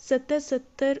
70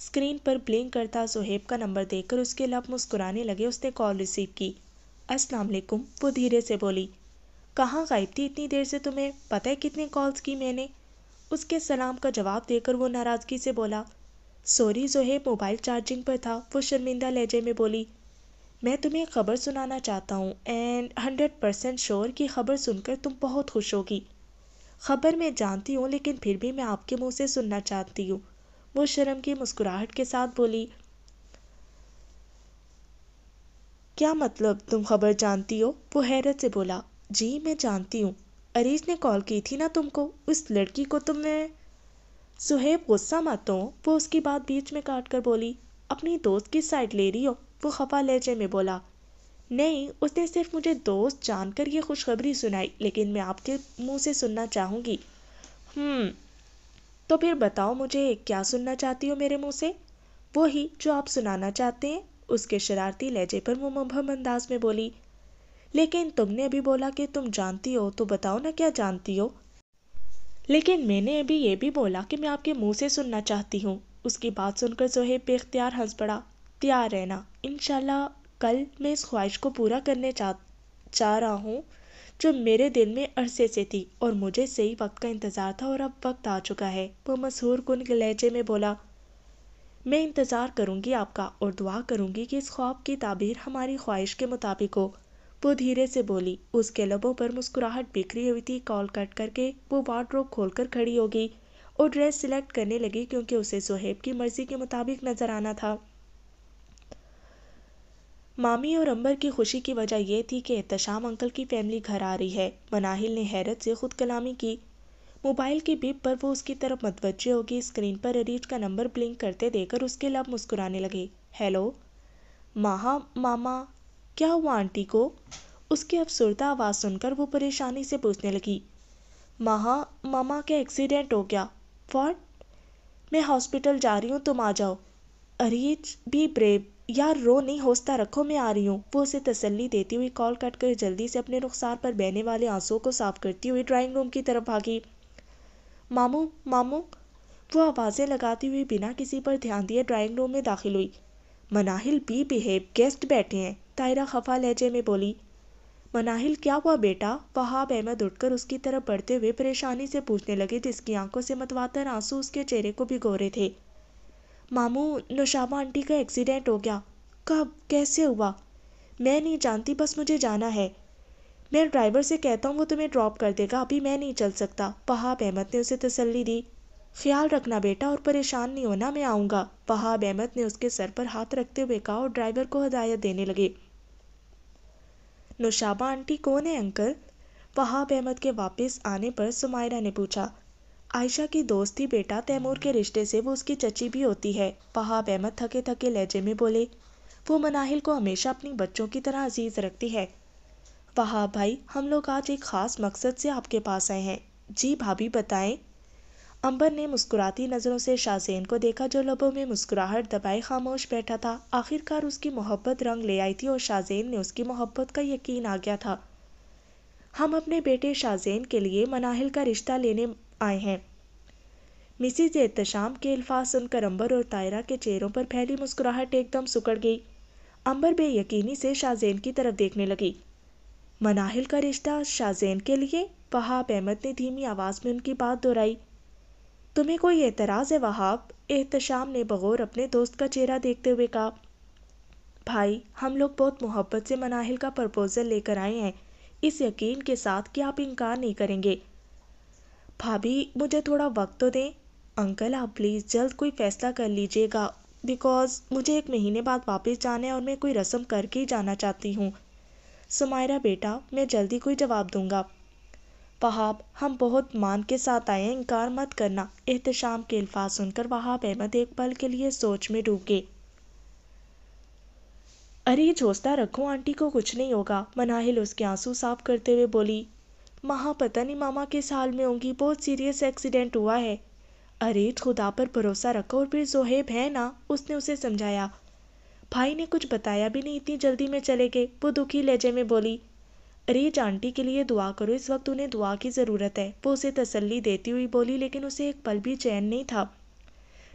screen پر blink کرتا زہیب کا number دیکھ کر اس کے لب مسکرانے لگے۔ اس نے کال ریسیو کی۔ السلام علیکم، وہ دھیرے سے بولی۔ کہاں غائب تھی اتنی دیر سے؟ تمہیں پتہ ہے کتنی کالز کی میں نے؟ اس کے سلام کا جواب دے کر وہ ناراضگی سے بولا۔ سوری زہیب، موبائل چارجنگ پر تھا، وہ شرمندہ لہجے میں بولی۔ میں تمہیں ایک خبر سنانا چاہتا ہوں اینڈ 100% شور کی خبر سن کر تم بہت خوش ہوگی۔ خبر میں جانتی ہوں لیکن پھر بھی میں آپ کے منہ سے سننا چاہتی ہوں، وہ شرم کی مسکراہٹ کے ساتھ بولی۔ کیا مطلب تم خبر جانتی ہو؟ وہ حیرت سے بولا۔ جی میں جانتی ہوں، عریض نے کال کی تھی نا تم کو، اس لڑکی کو تم نے۔ زہیب غصہ مت ہو، وہ اس کی بات بیچ میں کاٹ کر بولی۔ اپنی دوست کی سائڈ لے رہی ہو؟ وہ خفا لہجے میں بولا۔ نہیں، اس نے صرف مجھے دوست جان کر یہ خوشخبری سنائی، لیکن میں آپ کے منہ سے سننا چاہوں گی۔ تو پھر بتاؤ مجھے کیا سننا چاہتی ہو میرے منہ سے؟ وہی جو آپ سنانا چاہتے ہیں، اس کے شرارتی لہجے پر وہ مبہم انداز میں بولی۔ لیکن تم نے ابھی بولا کہ تم جانتی ہو، تو بتاؤ نا کیا جانتی ہو؟ لیکن میں نے ابھی یہ بھی بولا کہ میں آپ کے منہ سے سننا چاہتی ہوں۔ اس کی بات سن کر زہیب بے اختیار ہنس پڑا۔ تیار رہنا، انشاءاللہ کل میں اس خواہش کو پورا کرنے چاہ رہا ہوں جو میرے دل میں عرصے سے تھی، اور مجھے صحیح وقت کا انتظار تھا اور اب وقت آ چکا ہے، وہ مسحور کن لہجے میں بولا۔ میں انتظار کروں گی آپ کا، اور دعا کروں گی کہ اس خواب کی تعبیر ہماری خواہش کے مطابق ہو، وہ دھیرے سے بولی۔ اس کے لبوں پر مسکراہٹ بکھری ہوئی تھی۔ کال کٹ کر کے وہ وارڈروب کھول کر کھڑی ہو گئی اور ڈریس سلیکٹ کرنے لگی، کیونکہ اسے زہیب کی مرضی کے مطابق نظر آنا تھا۔ مامی اور امبر کی خوشی کی وجہ یہ تھی کہ احتشام انکل کی فیملی گھر آ رہی ہے۔ مناہل نے حیرت سے خود کلامی کی۔ موبائل کی بیپ پر وہ اس کی طرف متوجہ ہوگی۔ اسکرین پر عریج کا نمبر بلنک کرتے دیکھ کر اس کے لب مسکرانے لگے۔ ہیلو ماما، کیا ہوا آنٹی کو؟ اس کی افسردہ آواز سن کر وہ پریشانی سے پوچھنے لگی۔ ماما کا ایکسیڈنٹ ہو گیا۔ واٹ؟ میں ہاسپٹل جا رہی ہوں، تم آ جاؤ۔ عریج بی بریو، یار رو نہیں، حوصلہ رکھو، میں آ رہی ہوں، وہ اسے تسلی دیتی ہوئی کال کٹ کر جلدی سے اپنے رخسار پر بہنے والے آنسوؤں کو صاف کرتی ہوئی ڈرائنگ روم کی طرف بھاگی۔ مامو، وہ آوازیں لگاتی ہوئی بنا کسی پر دھیان دیے ڈرائنگ روم میں داخل ہوئی۔ مناہل بی بہیو، گیسٹ بیٹھے ہیں، طاہرہ خفا لہجے میں بولی۔ مناہل کیا ہوا بیٹا؟ وہاب احمد اٹھ کر اس کی طرف بڑھتے ہوئے پریشانی سے پوچھنے لگے، جس کی آنکھوں سے متواتر آنسو اس کے چہرے کو بھگو رہے تھے۔ مامو، نوشابہ آنٹی کا ایکسیڈنٹ ہو گیا۔ کب؟ کیسے ہوا؟ میں نہیں جانتی، بس مجھے جانا ہے۔ میں ڈرائیور سے کہتا ہوں، وہ تمہیں ڈراپ کر دے گا، ابھی میں نہیں چل سکتا، وہاب احمد نے اسے تسلی دی۔ خیال رکھنا بیٹا اور پریشان نہیں ہونا، میں آؤں گا، وہاب احمد نے اس کے سر پر ہاتھ رکھتے ہوئے کہا اور ڈرائیور کو ہدایت دینے لگے۔ نوشابہ آنٹی کون ہے انکل؟ وہاب احمد کے واپس آنے پر سمائرہ نے پوچھا۔ عائشہ کی دوست تھی بیٹا، تیمور کے رشتے سے وہ اس کی چچی بھی ہوتی ہے، وہاب احمد تھکے تھکے لہجے میں بولے۔ وہ مناہل کو ہمیشہ اپنی بچوں کی طرح عزیز رکھتی ہے۔ وہاب بھائی، ہم لوگ آج ایک خاص مقصد سے آپ کے پاس آئے ہیں۔ جی بھابھی بتائیں۔ امبر نے مسکراتی نظروں سے شاہزین کو دیکھا، جو لبوں میں مسکراہٹ دبائے خاموش بیٹھا تھا۔ آخرکار اس کی محبت رنگ لے آئی تھی اور شاہزین نے اس کی محبت کا یقین آ گیا تھا۔ ہم اپنے بیٹے شاہزین کے لیے مناہل کا رشتہ لینے آئے ہیں۔ مسز احتشام کے الفاظ سن کر امبر اور طاہرہ کے چہروں پر پھیلی مسکراہٹ ایک دم سکڑ گئی۔ امبر بے یقینی سے شاہزین کی طرف دیکھنے لگی۔ مناہل کا رشتہ شاہزین کے لیے؟ وہاب احمد نے دھیمی آواز میں ان کی بات دہرائی۔ تمہیں کوئی اعتراض ہے وہاب؟ احتشام نے بغور اپنے دوست کا چہرہ دیکھتے ہوئے کہا۔ بھائی، ہم لوگ بہت محبت سے مناہل کا پرپوزل لے کر آئے ہیں، اس یقین کے ساتھ کہ آپ انکار نہیں کریں گے۔ بھابھی، مجھے تھوڑا وقت تو دیں۔ انکل آپ پلیز جلد کوئی فیصلہ کر لیجیے گا، بیکاز مجھے 1 مہینے بعد واپس جانا ہے اور میں کوئی رسم کر کے ہی جانا چاہتی ہوں۔ سمائرہ بیٹا، میں جلدی کوئی جواب دوں گا۔ وہاب، ہم بہت مان کے ساتھ آئے ہیں، انکار مت کرنا۔ احتشام کے الفاظ سن کر وہاب احمد ایک پل کے لیے سوچ میں ڈوب گئے۔ عریج حوصلہ رکھو، آنٹی کو کچھ نہیں ہوگا، مناہل اس کے آنسو صاف کرتے ہوئے بولی۔ ماں پتہ نہیں ماما کس حال میں ہوں گی، بہت سیریس ایکسیڈنٹ ہوا ہے۔ عریج خدا پر بھروسہ رکھو، اور پھر زہیب ہے نا، اس نے اسے سمجھایا۔ بھائی نے کچھ بتایا بھی نہیں، اتنی جلدی میں چلے گئے، وہ دکھی لہجے میں بولی۔ عریج آنٹی کے لیے دعا کرو، اس وقت انہیں دعا کی ضرورت ہے، وہ اسے تسلی دیتی ہوئی بولی، لیکن اسے ایک پل بھی چین نہیں تھا۔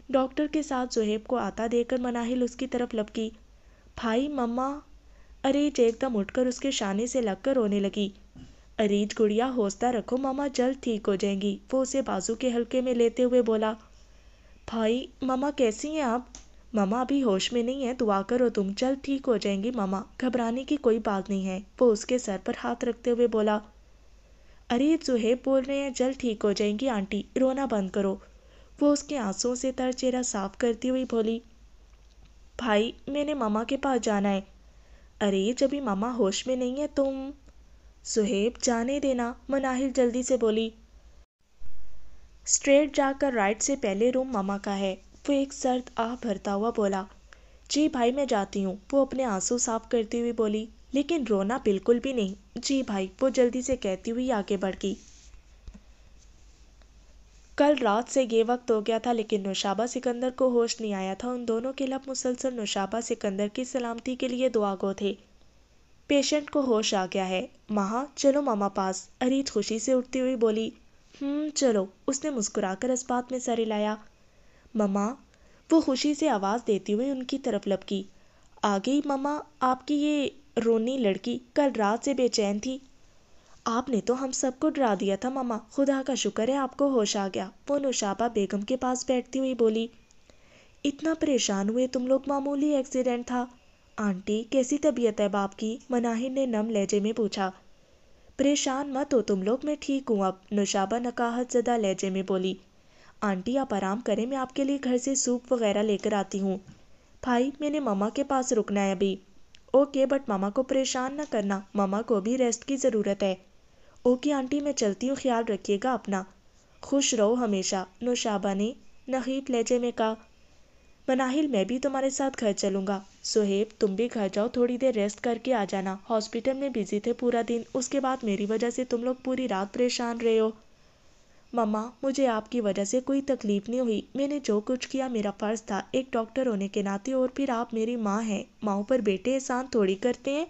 ڈاکٹر کے ساتھ زہیب کو آتا دیکھ کر مناہل اس کی طرف لپکی۔ بھائی مما، اریج ایک دم اٹھ کر اس کے شانے سے لگ کر رونے لگی۔ اریج گڑیا حوصلہ رکھو، ماما جلد ٹھیک ہو جائیں گی، وہ اسے بازو کے حلقے میں لیتے ہوئے بولا۔ بھائی ماما کیسی ہیں آپ؟ ماما ابھی ہوش میں نہیں ہے، دعا کرو تم، جلد ٹھیک ہو جائیں گی ماما، گھبرانے کی کوئی بات نہیں ہے، وہ اس کے سر پر ہاتھ رکھتے ہوئے بولا۔ اریج زہیب بول رہے ہیں جلد ٹھیک ہو جائیں گی آنٹی، رونا بند کرو، وہ اس کے آنسوؤں سے تر چہرہ صاف کرتی ہوئی بولی۔ بھائی میں نے ماما کے پاس جانا ہے۔ اریج ابھی ماما ہوش میں نہیں ہے، تم زہیب جانے دینا، مناہل جلدی سے بولی۔ اسٹریٹ جا کر رائٹ سے پہلے روم ماما کا ہے، وہ ایک سرد آہ بھرتا ہوا بولا۔ جی بھائی میں جاتی ہوں، وہ اپنے آنسو صاف کرتی ہوئی بولی، لیکن رونا بالکل بھی نہیں۔ جی بھائی، وہ جلدی سے کہتی ہوئی آگے بڑھ گئی۔ کل رات سے یہ وقت ہو گیا تھا لیکن نوشابہ سکندر کو ہوش نہیں آیا تھا۔ ان دونوں کے لب مسلسل نوشابہ سکندر کی سلامتی کے لیے دعا گو تھے۔ پیشنٹ کو ہوش آ گیا ہے، ماہا چلو ماما پاس، اریج خوشی سے اٹھتی ہوئی بولی۔ چلو، اس نے مسکرا کر اس بات میں سر ہلایا۔ مما، وہ خوشی سے آواز دیتی ہوئی ان کی طرف لپکی۔ آ گئی مما آپ کی یہ رونی لڑکی، کل رات سے بے چین تھی۔ آپ نے تو ہم سب کو ڈرا دیا تھا ماما، خدا کا شکر ہے آپ کو ہوش آ گیا، وہ نوشابہ بیگم کے پاس بیٹھتی ہوئی بولی۔ اتنا پریشان ہوئے تم لوگ، معمولی ایکسیڈنٹ تھا۔ آنٹی کیسی طبیعت ہے باپ کی؟ مناہل نے نم لہجے میں پوچھا۔ پریشان مت ہو تم لوگ، میں ٹھیک ہوں اب، نوشابہ نکاہت زدہ لہجے میں بولی۔ آنٹی آپ آرام کریں، میں آپ کے لیے گھر سے سوپ وغیرہ لے کر آتی ہوں۔ بھائی میں نے ماما کے پاس رکنا ہے ابھی۔ اوکے بٹ ماما کو پریشان نہ کرنا، ماما کو بھی ریسٹ کی ضرورت ہے۔ اوکے آنٹی میں چلتی ہوں، خیال رکھیے گا اپنا، خوش رہو ہمیشہ، نوشابہ نے نحیف لہجے میں کہا۔ مناہل میں بھی تمہارے ساتھ گھر چلوں گا۔ زہیب تم بھی گھر جاؤ، تھوڑی دیر ریسٹ کر کے آ جانا، ہاسپٹل میں بزی تھے پورا دن، اس کے بعد میری وجہ سے تم لوگ پوری رات پریشان رہے ہو۔ مما مجھے آپ کی وجہ سے کوئی تکلیف نہیں ہوئی، میں نے جو کچھ کیا میرا فرض تھا ایک ڈاکٹر ہونے کے ناطے، اور پھر آپ میری ماں ہیں، ماؤں پر بیٹے احسان تھوڑی کرتے ہیں۔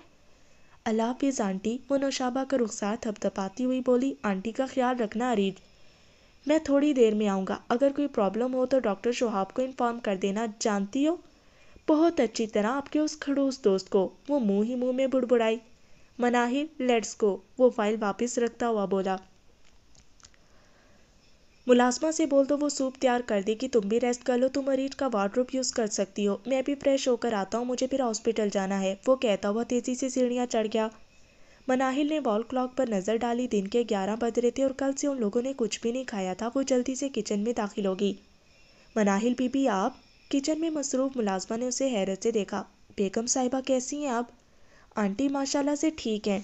اللہ حافظ آنٹی، وہ نوشابہ کا رخسار تھپ تھپاتی ہوئی بولی۔ آنٹی کا خیال رکھنا اریج، میں تھوڑی دیر میں آؤں گا، اگر کوئی پرابلم ہو تو ڈاکٹر شہاب کو انفارم کر دینا، جانتی ہو بہت اچھی طرح آپ کے اس کھڑوس دوست کو، وہ منہ ہی منہ میں بڑبڑائی۔ مناہل لیٹس گو، وہ فائل واپس رکھتا ہوا بولا۔ ملازمہ سے بول دو وہ سوپ تیار کر دے کہ تم بھی ریسٹ کر لو، تم اریج کا وارڈروب یوز کر سکتی ہو، میں بھی فریش ہو کر آتا ہوں، مجھے پھر ہاسپٹل جانا ہے، وہ کہتا ہوا تیزی سے سیڑھیاں چڑھ گیا۔ مناہل نے وال کلاک پر نظر ڈالی، دن کے 11 بج رہے تھے اور کل سے ان لوگوں نے کچھ بھی نہیں کھایا تھا۔ وہ جلدی سے کچن میں داخل ہوگی۔ مناہل بی بی آپ؟ کچن میں مصروف ملازمہ نے اسے حیرت سے دیکھا۔ بیگم صاحبہ کیسی ہیں آپ؟ آنٹی ماشاءاللہ سے ٹھیک ہیں،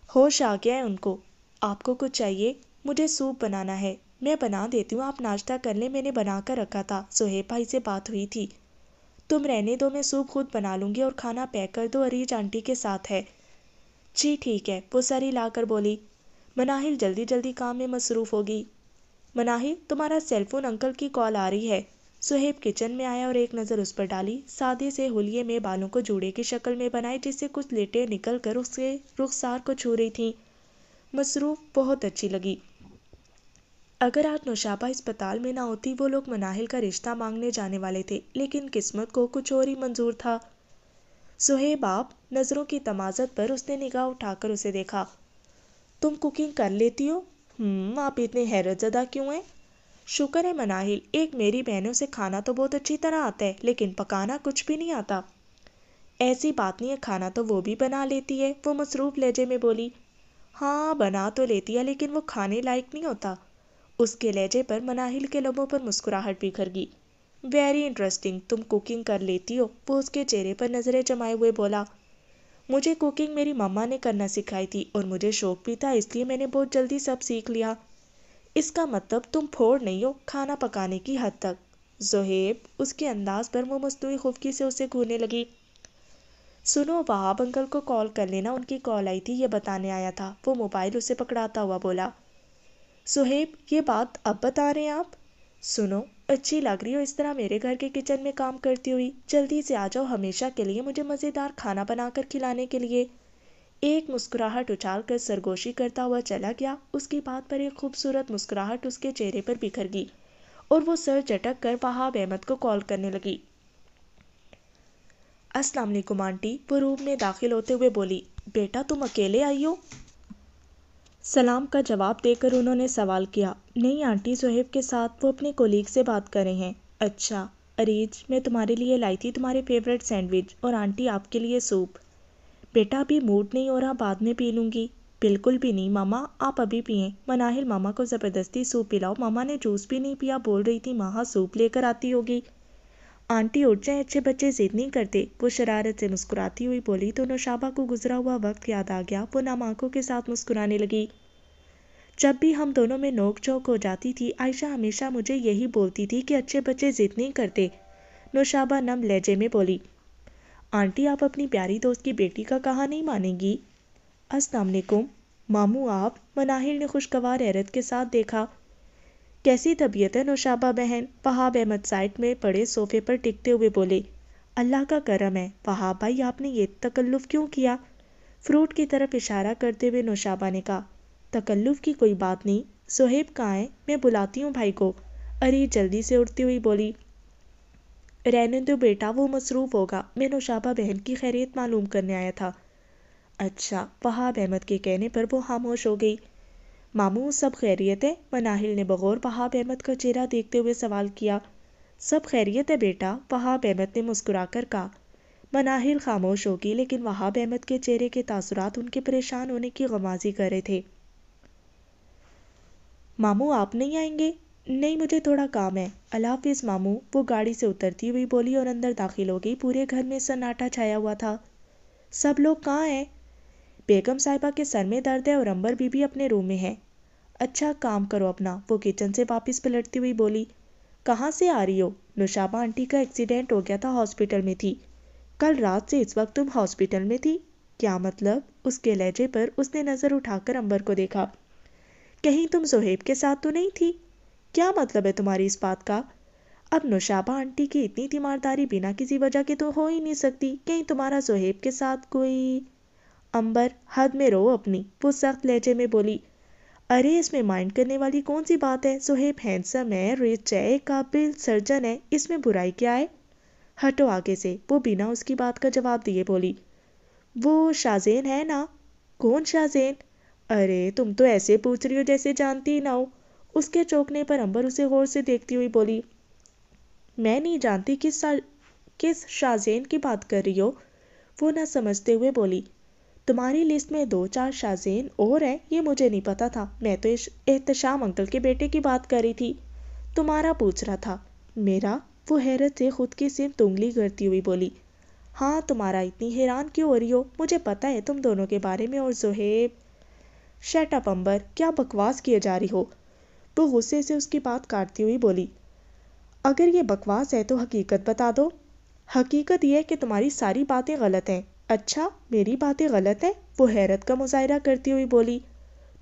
ہوش آ گیا ہے ان کو۔ آپ کو کچھ چاہیے؟ مجھے سوپ بنانا ہے، میں بنا دیتی ہوں، آپ ناشتہ کر لیں، میں نے بنا کر رکھا تھا، زہیب بھائی سے بات ہوئی تھی۔ تم رہنے دو، میں سوپ خود بنا لوں گی، اور کھانا پیک کر دو، اریج آنٹی کے ساتھ ہے۔ جی ٹھیک ہے، وہ سر ہلا کر بولی۔ مناہل جلدی جلدی کام میں مصروف ہوگی۔ مناہل تمہارا سیل فون انکل کی کال آ رہی ہے۔ زہیب کچن میں آیا اور ایک نظر اس پر ڈالی، سادے سے حلیے میں بالوں کو جوڑے کی شکل میں بنائے جس سے کچھ لٹیں نکل کر اس کے رخسار کو چھو رہی تھیں۔ مصروف بہت اچھی لگی۔ اگر آج نوشابہ اسپتال میں نہ ہوتی، وہ لوگ مناہل کا رشتہ مانگنے جانے والے تھے، لیکن قسمت کو کچھ اور ہی منظور تھا۔ زہیب آپ؟ نظروں کی تمازت پر اس نے نگاہ اٹھا کر اسے دیکھا۔ تم کوکنگ کر لیتی ہو؟ آپ اتنے حیرت زدہ کیوں ہیں؟ شکر ہے مناہل، ایک میری بہنوں سے کھانا تو بہت اچھی طرح آتا ہے لیکن پکانا کچھ بھی نہیں آتا۔ ایسی بات نہیں ہے، کھانا تو وہ بھی بنا لیتی ہے، وہ مصروف لہجے میں بولی۔ ہاں بنا تو لیتی ہے لیکن وہ کھانے لائق نہیں ہوتا۔ اس کے لہجے پر مناہل کے لبوں پر مسکراہٹ بکھر گئی۔ ویری انٹرسٹنگ، تم کوکنگ کر لیتی ہو، وہ اس کے چہرے پر نظریں جمائے ہوئے بولا۔ مجھے کوکنگ میری مما نے کرنا سکھائی تھی اور مجھے شوق بھی تھا، اس لیے میں نے بہت جلدی سب سیکھ لیا۔ اس کا مطلب تم پھوڑ نہیں ہو کھانا پکانے کی حد تک۔ زہیب، اس کے انداز پر وہ مصنوعی خفگی سے اسے گھورنے لگی۔ سنو وہاب انکل کو کال کر لینا، ان کی کال آئی تھی، یہ بتانے آیا تھا، وہ موبائل اسے پکڑاتا ہوا بولا۔ زہیب یہ بات اب بتا رہے ہیں آپ؟ سنو، اچھی لگ رہی ہو اس طرح میرے گھر کے کچن میں کام کرتی ہوئی، جلدی سے آ جاؤ ہمیشہ کے لیے مجھے مزیدار کھانا بنا کر کھلانے کے لیے۔ ایک مسکراہٹ اچھال کر سرگوشی کرتا ہوا چلا گیا، اس کی بات پر ایک خوبصورت مسکراہٹ اس کے چہرے پر بکھر گئی۔ اور وہ سر جھٹک کر وہاب احمد کو کال کرنے لگی۔ السلام علیکم آنٹی، وہ روم میں داخل ہوتے ہوئے بولی۔ بیٹا تم اکیلے آئی ہو؟ سلام کا جواب دے کر انہوں نے سوال کیا۔ نہیں آنٹی، صہیب کے ساتھ، وہ اپنے کولیگ سے بات کر رہے ہیں۔ اچھا اریج، میں تمہارے لیے لائی تھی تمہارے فیورٹ سینڈوچ، اور آنٹی آپ کے لیے سوپ۔ بیٹا ابھی موڈ نہیں ہو رہا، بعد میں پی لوں گی۔ بالکل بھی نہیں ماما، آپ ابھی پئیں۔ مناہل ماما کو زبردستی سوپ پلاؤ، ماما نے جوس بھی نہیں پیا، بول رہی تھی ماما سوپ لے کر آتی ہوگی۔ آنٹی اٹھ جائیں، اچھے بچے ضد نہیں کرتے، وہ شرارت سے مسکراتی ہوئی بولی تو نوشابہ کو گزرا ہوا وقت یاد آ گیا۔ وہ نام آنکھوں کے ساتھ مسکرانے لگی۔ جب بھی ہم دونوں میں نوک جھوک ہو جاتی تھی، عائشہ ہمیشہ مجھے یہی بولتی تھی کہ اچھے بچے ضد نہیں کرتے۔ نوشابہ نم لہجے میں بولی۔ آنٹی آپ اپنی پیاری دوست کی بیٹی کا کہا نہیں مانیں گی؟ السلام علیکم ماموں آپ، مناہل نے خوشگوار حیرت کے ساتھ دیکھا۔ کیسی طبیعت ہے نوشابہ بہن؟ وہاب احمد سائڈ میں پڑے صوفے پر ٹکتے ہوئے بولے۔ اللہ کا کرم ہے۔ وہاب بھائی آپ نے یہ تکلف کیوں کیا؟ فروٹ کی طرف اشارہ کرتے ہوئے نوشابہ نے کہا۔ تکلف کی کوئی بات نہیں، صہیب کہاں ہے؟ میں بلاتی ہوں بھائی کو، اری جلدی سے اٹھتی ہوئی بولی۔ رہنے دو بیٹا، وہ مصروف ہوگا، میں نوشابہ بہن کی خیریت معلوم کرنے آیا تھا۔ اچھا، وہاب احمد کے کہنے پر وہ خاموش ہو گئی۔ ماموں سب خیریت ہے؟ مناہل نے بغور وہاب احمد کا چہرہ دیکھتے ہوئے سوال کیا۔ سب خیریت ہے بیٹا، وہاب احمد نے مسکرا کر کہا۔ مناہل خاموش ہوگی، لیکن وہاب احمد کے چہرے کے تاثرات ان کے پریشان ہونے کی غمازی کر رہے تھے۔ ماموں آپ نہیں آئیں گے؟ نہیں مجھے تھوڑا کام ہے، اللہ حافظ ماموں، وہ گاڑی سے اترتی ہوئی بولی اور اندر داخل ہو گئی۔ پورے گھر میں سناٹا چھایا ہوا تھا۔ سب لوگ کہاں ہیں؟ بیگم صاحبہ کے سر میں درد ہے اور امبر بی بی اپنے روم میں ہے۔ اچھا کام کرو اپنا، وہ کچن سے واپس پلٹتی ہوئی بولی۔ کہاں سے آ رہی ہو؟ نوشابہ آنٹی کا ایکسیڈنٹ ہو گیا تھا، ہاسپٹل میں تھی۔ کل رات سے اس وقت تم ہاسپٹل میں تھی؟ کیا مطلب؟ اس کے لہجے پر اس نے نظر اٹھا کر امبر کو دیکھا۔ کہیں تم صہیب کے ساتھ تو نہیں تھی؟ کیا مطلب ہے تمہاری اس بات کا؟ اب نوشابہ آنٹی کی اتنی تیمارداری بنا کسی وجہ کے تو ہو ہی نہیں سکتی، کہیں تمہارا صہیب کے ساتھ کوئی… امبر حد میں رہو اپنی، وہ سخت لہجے میں بولی۔ ارے اس میں مائنڈ کرنے والی کون سی بات ہے؟ صہیب ہینڈسم ہے، ریچ ہے، قابل سرجن ہے، اس میں برائی کیا ہے؟ ہٹو آگے سے، وہ بنا اس کی بات کا جواب دیے بولی۔ وہ شازین ہے نا؟ کون شازین؟ ارے تم تو ایسے پوچھ رہی ہو جیسے جانتی ہی نہ ہو۔ اس کے چوکنے پر امبر اسے غور سے دیکھتی ہوئی بولی۔ میں نہیں جانتی کس شازین کی بات کر رہی ہو، وہ نہ سمجھتے ہوئے بولی۔ تمہاری لسٹ میں 2-4 شازین اور ہیں، یہ مجھے نہیں پتا تھا، میں تو احتشام انکل کے بیٹے کی بات کر رہی تھی، تمہارا پوچھ رہا تھا۔ میرا؟ وہ حیرت سے خود کی سمت انگلی کرتی ہوئی بولی۔ ہاں تمہارا، اتنی حیران کیوں ہو رہی ہو؟ مجھے پتا ہے تم دونوں کے بارے میں، اور صہیب… شٹ اپ امبر، کیا بکواس کیے جا رہی ہو؟ وہ غصے سے اس کی بات کاٹتی ہوئی بولی۔ اگر یہ بکواس ہے تو حقیقت بتا دو۔ حقیقت یہ ہے کہ تمہاری ساری باتیں غلط ہیں۔ اچھا میری باتیں غلط ہیں؟ وہ حیرت کا مظاہرہ کرتی ہوئی بولی۔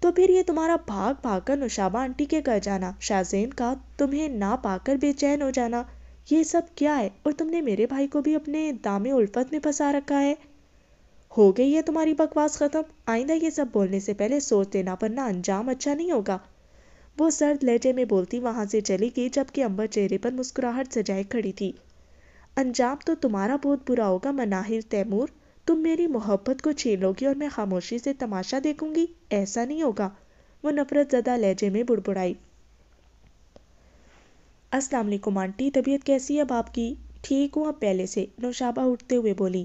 تو پھر یہ تمہارا بھاگ بھاگ کر نوشابہ آنٹی کے گھر جانا، شازین کا تمہیں نہ پا کر بے چین ہو جانا، یہ سب کیا ہے؟ اور تم نے میرے بھائی کو بھی اپنے دام الفت میں پھنسا رکھا ہے۔ ہو گئی ہے تمہاری بکواس ختم؟ آئندہ یہ سب بولنے سے پہلے سوچ لینا، ورنہ انجام اچھا نہیں ہوگا۔ وہ سرد لہجے میں بولتی وہاں سے چلی گئی، جبکہ امبر چہرے پر مسکراہٹ سجائے کھڑی تھی۔ انجام تو تمہارا بہت برا ہوگا مناہل تیمور، تم میری محبت کو چھین لو گی اور میں خاموشی سے تماشا دیکھوں گی، ایسا نہیں ہوگا، وہ نفرت زدہ لہجے میں بڑبڑائی۔ السلام علیکم آنٹی، طبیعت کیسی ہے اب آپ کی؟ ٹھیک ہوں اب پہلے سے، نوشابہ اٹھتے ہوئے بولی۔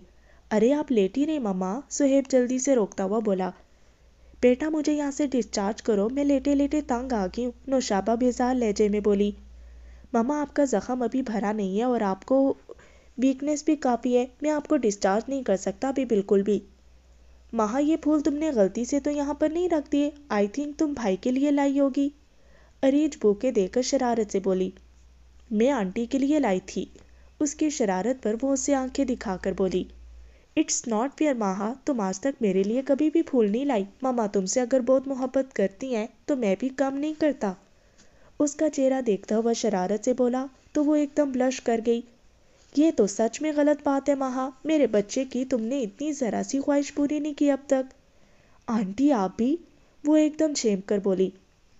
ارے آپ لیٹ ہی نہیں مما، صہیب جلدی سے روکتا ہوا بولا۔ بیٹا مجھے یہاں سے ڈسچارج کرو، میں لیٹے لیٹے تنگ آ گئی ہوں، نوشابہ بیزار لہجے میں بولی۔ مما آپ کا زخم ابھی بھرا نہیں ہے اور آپ کو ویکنیس بھی کافی ہے، میں آپ کو ڈسچارج نہیں کر سکتا ابھی بالکل بھی۔ ماں یہ پھول تم نے غلطی سے تو یہاں پر نہیں رکھ دیے، آئی تھنک تم بھائی کے لیے لائی ہوگی، اریج بوکے دے کر شرارت سے بولی۔ میں آنٹی کے لیے لائی تھی، اس کی شرارت پر وہ اسے آنکھیں دکھا کر بولی۔ اٹس ناٹ فیئر ماہا، تم آج تک میرے لیے کبھی بھی پھول نہیں لائی، ماما تم سے اگر بہت محبت کرتی ہیں تو میں بھی کم نہیں کرتا، اس کا چہرہ دیکھتا ہوا شرارت سے بولا تو وہ ایک دم بلش کر گئی۔ یہ تو سچ میں غلط بات ہے ماہا، میرے بچے کی تم نے اتنی ذرا سی خواہش پوری نہیں کی اب تک۔ آنٹی آپ بھی، وہ ایک دم چھینک کر بولی۔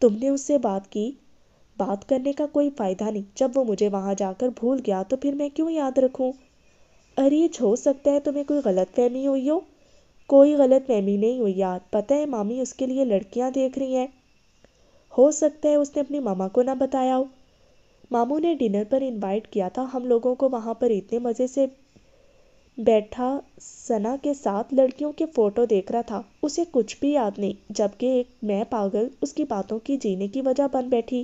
تم نے اس سے بات کی؟ بات کرنے کا کوئی فائدہ نہیں، جب وہ مجھے وہاں جا کر بھول گیا تو پھر میں کیوں یاد رکھوں؟ اریج، ہو سکتا ہے تمہیں کوئی غلط فہمی ہوئی ہو۔ کوئی غلط فہمی نہیں ہوئی یار، پتہ ہے مامی اس کے لیے لڑکیاں دیکھ رہی ہیں۔ ہو سکتا ہے اس نے اپنی ماما کو نہ بتایا ہو۔ ماموں نے ڈنر پر انوائٹ کیا تھا، ہم لوگوں کو وہاں پر اتنے مزے سے بیٹھا سنا کے ساتھ لڑکیوں کے فوٹو دیکھ رہا تھا، اسے کچھ بھی یاد نہیں، جبکہ ایک میں پاگل اس کی باتوں کی جینے کی وجہ بن بیٹھی۔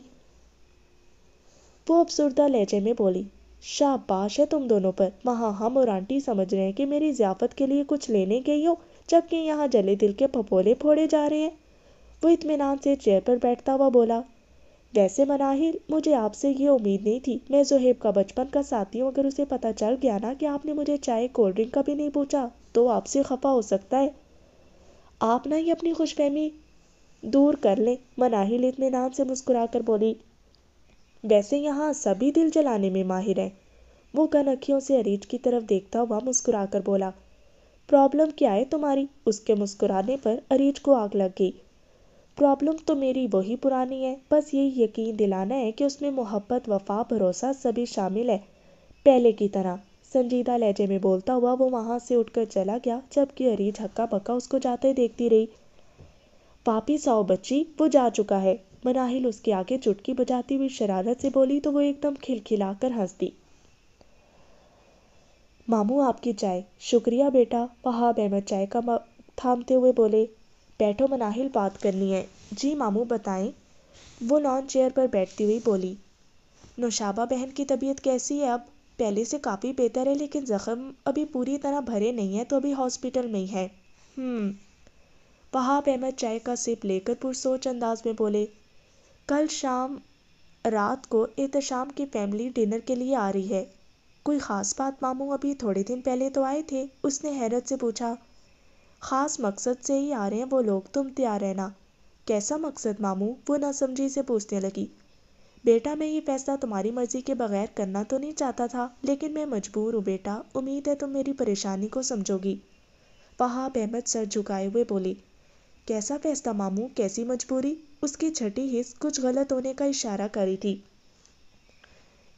وہ افسردہ لہجے میں بولی، شاباش ہے تم دونوں پر، وہاں ہم اور آنٹی سمجھ رہے ہیں کہ میری ضیافت کے لیے کچھ لینے گئی ہو، جبکہ یہاں جلے دل کے پھپولے پھوڑے جا رہے ہیں۔ وہ اطمینان سے چیئر پر بیٹھتا ہوا بولا، ویسے مناہل، مجھے آپ سے یہ امید نہیں تھی، میں زہیب کا بچپن کا ساتھی ہوں، اگر اسے پتہ چل گیا نا کہ آپ نے مجھے چائے کولڈ ڈرنک کا بھی نہیں پوچھا تو آپ سے خفا ہو سکتا ہے۔ آپ نہ ہی اپنی خوش فہمی دور کر لیں۔ مناہل اطمینان سے مسکرا کر بولی، ویسے یہاں سبھی دل جلانے میں ماہر ہیں۔ وہ کنکھیوں سے اریج کی طرف دیکھتا ہوا مسکرا کر بولا، پرابلم کیا ہے تمہاری؟ اس کے مسکرانے پر اریج کو آگ لگ گئی۔ پرابلم تو میری وہی پرانی ہے، بس یہی یقین دلانا ہے کہ اس میں محبت، وفا، بھروسہ سبھی شامل ہے، پہلے کی طرح۔ سنجیدہ لہجے میں بولتا ہوا وہ وہاں سے اٹھ کر چلا گیا، جبکہ اریج ہکا بکا اس کو جاتے دیکھتی رہی۔ واپس آؤ بچی، وہ جا چکا ہے۔ مناہل اس کے آگے چٹکی بجاتی ہوئی شرارت سے بولی تو وہ ایک دم کھلکھلا کر ہنس دی۔ ماموں آپ کی چائے۔ شکریہ بیٹا، وہاب احمد چائے کا تھامتے ہوئے بولے۔ بیٹھو مناہل، بات کرنی ہے۔ جی ماموں بتائیں، وہ لان چیئر پر بیٹھتی ہوئی بولی۔ نوشابہ بہن کی طبیعت کیسی ہے اب؟ پہلے سے کافی بہتر ہے، لیکن زخم ابھی پوری طرح بھرے نہیں ہیں تو ابھی ہاسپٹل میں ہی ہے۔ وہاب احمد چائے کا سپ لے کر پرسوچ انداز میں بولے، کل شام رات کو احتشام کی فیملی ڈنر کے لیے آ رہی ہے۔ کوئی خاص بات ماموں؟ ابھی تھوڑے دن پہلے تو آئے تھے۔ اس نے حیرت سے پوچھا۔ خاص مقصد سے ہی آ رہے ہیں وہ لوگ، تم تیار رہنا۔ کیسا مقصد ماموں؟ وہ نہ سمجھی سے پوچھنے لگی۔ بیٹا میں یہ فیصلہ تمہاری مرضی کے بغیر کرنا تو نہیں چاہتا تھا، لیکن میں مجبور ہوں بیٹا، امید ہے تم میری پریشانی کو سمجھو گی۔ وہاب احمد سر جھکائے ہوئے بولی، کیسا فیصلہ ماموں، کیسی مجبوری؟ اس کی چھٹی حس کچھ غلط ہونے کا اشارہ کری تھی۔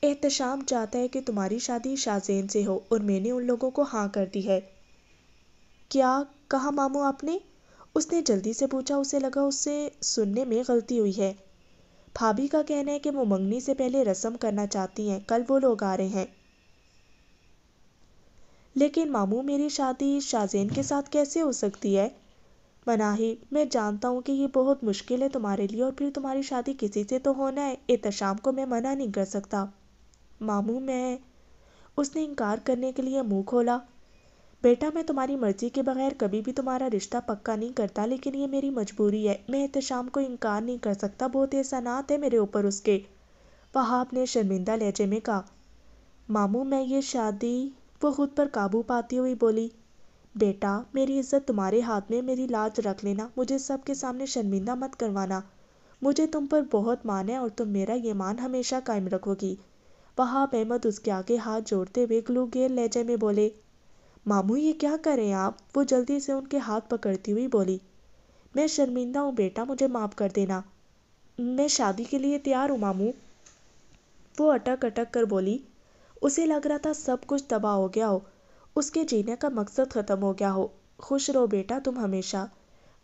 احتشام چاہتا ہے کہ تمہاری شادی شاہزین سے ہو اور میں نے ان لوگوں کو ہاں کر دی ہے۔ کیا کہا ماموں آپ نے؟ اس نے جلدی سے پوچھا، اسے لگا اس سے سننے میں غلطی ہوئی ہے۔ بھابھی کا کہنا ہے کہ وہ منگنی سے پہلے رسم کرنا چاہتی ہیں، کل وہ لوگ آ رہے ہیں۔ لیکن ماموں میری شادی شاہزین کے ساتھ کیسے ہو سکتی ہے؟ مناہل، میں جانتا ہوں کہ یہ بہت مشکل ہے تمہارے لیے، اور پھر تمہاری شادی کسی سے تو ہونا ہے، احتشام کو میں منع نہیں کر سکتا۔ ماموں میں اس نے انکار کرنے کے لیے منہ کھولا۔ بیٹا میں تمہاری مرضی کے بغیر کبھی بھی تمہارا رشتہ پکا نہیں کرتا، لیکن یہ میری مجبوری ہے، میں احتشام کو انکار نہیں کر سکتا، بہت احسانات ہے میرے اوپر اس کے۔ وہاب نے شرمندہ لہجے میں کہا۔ ماموں میں یہ شادی، وہ خود پر قابو پاتی ہوئی بولی، بیٹا میری عزت تمہارے ہاتھ میں، میری لاج رکھ لینا، مجھے سب کے سامنے شرمندہ مت کروانا، مجھے تم پر بہت مان ہے اور تم میرا یہ مان ہمیشہ قائم رکھو گی۔ وہاب احمد اس کے آگے ہاتھ جوڑتے ہوئے گلوگیر لہجے میں بولے، ماموں یہ کیا کر رہے ہیں آپ؟ وہ جلدی سے ان کے ہاتھ پکڑتی ہوئی بولی، میں شرمندہ ہوں بیٹا، مجھے معاف کر دینا، میں شادی کے لیے تیار ہوں ماموں۔ وہ اٹک اٹک کر بولی، اسے لگ رہا تھا سب کچھ تباہ ہو گیا ہو، اس کے جینے کا مقصد ختم ہو گیا ہو۔ خوش رہو بیٹا تم ہمیشہ۔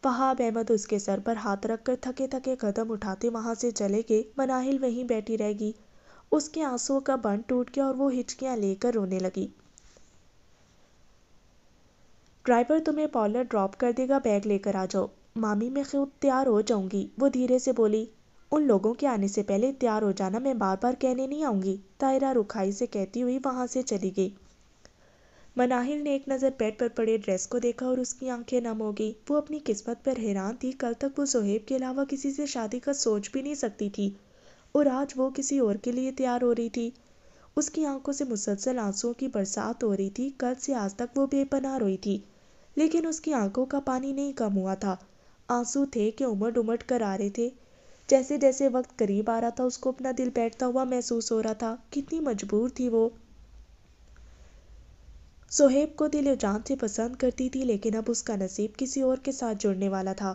وہاب احمد اس کے سر پر ہاتھ رکھ کر تھکے تھکے قدم اٹھاتے وہاں سے چلے گئے۔ مناہل وہیں بیٹھی رہ گئی، اس کے آنسوؤں کا بند ٹوٹ گیا اور وہ ہچکیاں لے کر رونے لگی۔ ڈرائیور تمہیں پارلر ڈراپ کر دے گا، بیگ لے کر آ جاؤ۔ مامی میں خود تیار ہو جاؤں گی، وہ دھیرے سے بولی۔ ان لوگوں کے آنے سے پہلے تیار ہو جانا، میں بار بار کہنے نہیں آؤں گی، طاہرہ رکھائی سے کہتی ہوئی وہاں سے چلی گئی۔ مناہل نے ایک نظر بیڈ پر پڑے ڈریس کو دیکھا اور اس کی آنکھیں نم ہو گئی۔ وہ اپنی قسمت پر حیران تھی، کل تک وہ زہیب کے علاوہ کسی سے شادی کا سوچ بھی نہیں سکتی تھی، اور آج وہ کسی اور کے لیے تیار ہو رہی تھی۔ اس کی آنکھوں سے مسلسل آنسوؤں کی برسات ہو رہی تھی، کل سے آج تک وہ بے پناہ روئی تھی، لیکن اس کی آنکھوں کا پانی نہیں کم ہوا تھا۔ آنسو تھے کہ امڑ امڑ کر آ رہے تھے۔ جیسے جیسے وقت قریب آ رہا تھا اس کو اپنا دل بیٹھتا ہوا محسوس ہو رہا تھا، کتنی مجبور تھی وہ۔ زہیب کو دل و جان سے پسند کرتی تھی، لیکن اب اس کا نصیب کسی اور کے ساتھ جڑنے والا تھا۔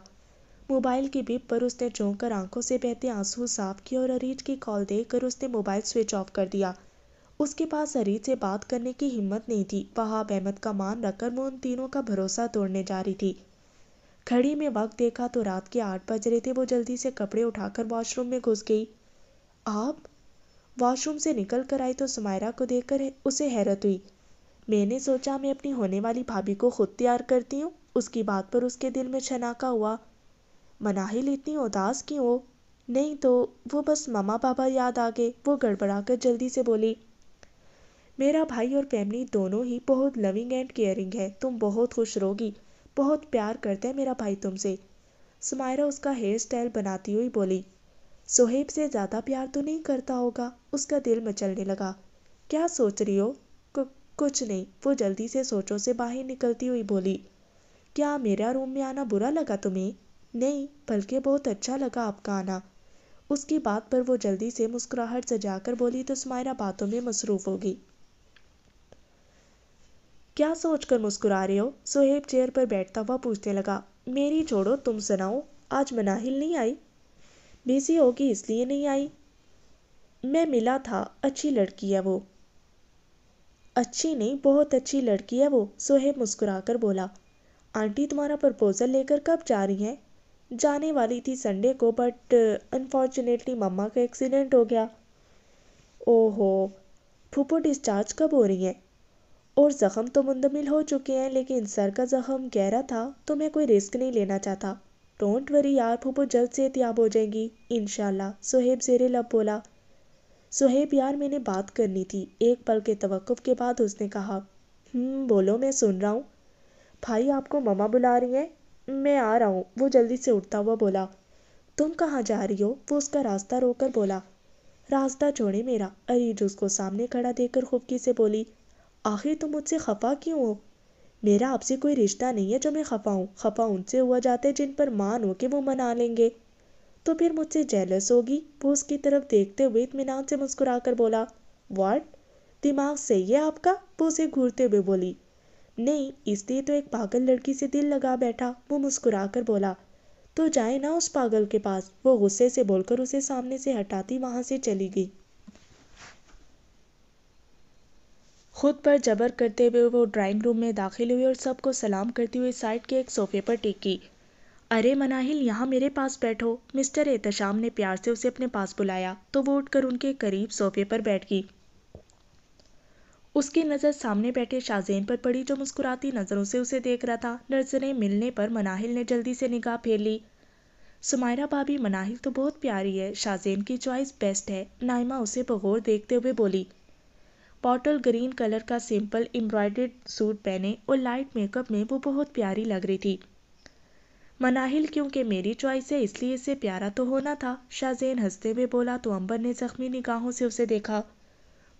موبائل کی بیپ پر اس نے چونک کر آنکھوں سے بہتے آنسو صاف کیے اور اریج کی کال دیکھ کر اس نے موبائل سوئچ آف کر دیا۔ اس کے پاس اریج سے بات کرنے کی ہمت نہیں تھی۔ وہاب احمد کا مان رکھ کر وہ ان تینوں کا بھروسہ توڑنے جا رہی تھی۔ گھڑی میں وقت دیکھا تو رات کے 8 بج رہے تھے۔ وہ جلدی سے کپڑے اٹھا کر واش روم میں گھس گئی۔ آپ واش روم سے نکل کر آئی تو سمائرہ کو دیکھ کر اسے حیرت ہوئی۔ میں نے سوچا میں اپنی ہونے والی بھابھی کو خود تیار کرتی ہوں۔ اس کی بات پر اس کے دل میں چھناکا ہوا۔ مناہل اتنی اداس کیوں ہو؟ نہیں تو وہ بس ماما بابا یاد آ گئے۔ وہ گڑبڑا کر جلدی سے بولی، میرا بھائی اور فیملی دونوں ہی بہت لونگ اینڈ کیئرنگ ہے۔ تم بہت خوش رہوگی۔ بہت پیار کرتا ہے میرا بھائی تم سے۔ سمائرہ اس کا ہیئر سٹائل بناتی ہوئی بولی، سہیب سے زیادہ پیار تو نہیں کرتا ہوگا؟ اس کا دل مچلنے لگا۔ کیا سوچ رہی ہو؟ کچھ نہیں۔ وہ جلدی سے سوچوں سے باہر نکلتی ہوئی بولی، کیا میرا روم میں آنا برا لگا تمہیں؟ نہیں، بلکہ بہت اچھا لگا آپ کا آنا۔ اس کی بات پر وہ جلدی سے مسکراہٹ سجا کر بولی تو سمائرہ باتوں میں مصروف ہوگی۔ کیا سوچ کر مسکرا رہے ہو؟ سہیب چیئر پر بیٹھتا ہوا پوچھنے لگا۔ میری چھوڑو، تم سناؤ، آج مناہل نہیں آئی؟ بزی ہوگی اس لیے نہیں آئی۔ میں ملا تھا، اچھی لڑکی ہے وہ۔ اچھی نہیں، بہت اچھی لڑکی ہے وہ، سہیب مسکرا کر بولا۔ آنٹی تمہارا پرپوزل لے کر کب جا رہی ہیں؟ جانے والی تھی سنڈے کو، بٹ انفارچونیٹلی مما کا ایکسیڈنٹ ہو گیا۔ اوہو، پھوپھو ڈسچارج کب ہو رہی ہیں؟ اور زخم تو مندمل ہو چکے ہیں، لیکن سر کا زخم گہرا تھا تو میں کوئی رسک نہیں لینا چاہتا۔ ڈونٹ وری یار، پھوپھو جلد صحتیاب ہو جائیں گی انشاءاللہ، سہیب زیر لب بولا۔ سہیب یار میں نے بات کرنی تھی، ایک پل کے توقف کے بعد اس نے کہا۔ بولو، میں سن رہا ہوں۔ بھائی آپ کو مما بلا رہی ہیں، میں آ رہا ہوں، وہ جلدی سے اٹھتا ہوا بولا۔ تم کہاں جا رہی ہو؟ وہ اس کا راستہ روک کر بولا۔ راستہ چھوڑے میرا، اریج اس کو سامنے کھڑا دیکھ کر خفکی سے بولی، آخر تم مجھ سے خفا کیوں ہو؟ میرا آپ سے کوئی رشتہ نہیں ہے جو میں خفا ہوں۔ خفا ان سے ہوا جاتا ہے جن پر مان ہو کہ وہ منا لیں گے۔ تو پھر مجھ سے جیلس ہوگی؟ وہ اس کی طرف دیکھتے ہوئے اطمینان سے مسکرا کر بولا۔ واٹ؟ دماغ صحیح ہے آپ کا؟ وہ اسے گھورتے ہوئے بولی۔ نہیں، اس لیے تو ایک پاگل لڑکی سے دل لگا بیٹھا، وہ مسکرا کر بولا۔ تو جائے نا اس پاگل کے پاس، وہ غصے سے بول کر اسے سامنے سے ہٹاتی وہاں سے چلی گئی۔ خود پر جبر کرتے ہوئے وہ ڈرائنگ روم میں داخل ہوئی اور سب کو سلام کرتی ہوئی سائڈ کے ایک صوفے پر ٹکی۔ ارے مناہل، یہاں میرے پاس بیٹھو، مسٹر احتشام نے پیار سے اسے اپنے پاس بلایا تو وہ اٹھ کر ان کے قریب صوفے پر بیٹھ گئی۔ اس کی نظر سامنے بیٹھے شاہزین پر پڑی جو مسکراتی نظروں سے اسے دیکھ رہا تھا۔ نظریں ملنے پر مناہل نے جلدی سے نگاہ پھیر لی۔ سمائرہ بھابھی، مناہل تو بہت پیاری ہے، شاہزین کی چوائس بیسٹ ہے، نائمہ اسے بغور دیکھتے ہوئے بولی۔ باٹل گرین کلر کا سمپل امبرائڈرڈ سوٹ پہنے اور لائٹ میک اپ میں وہ بہت پیاری لگ رہی تھی۔ مناہل کیونکہ میری چوائس ہے اس لیے اسے پیارا تو ہونا تھا، شاہزین ہنستے ہوئے بولا تو امبر نے زخمی نگاہوں سے اسے دیکھا۔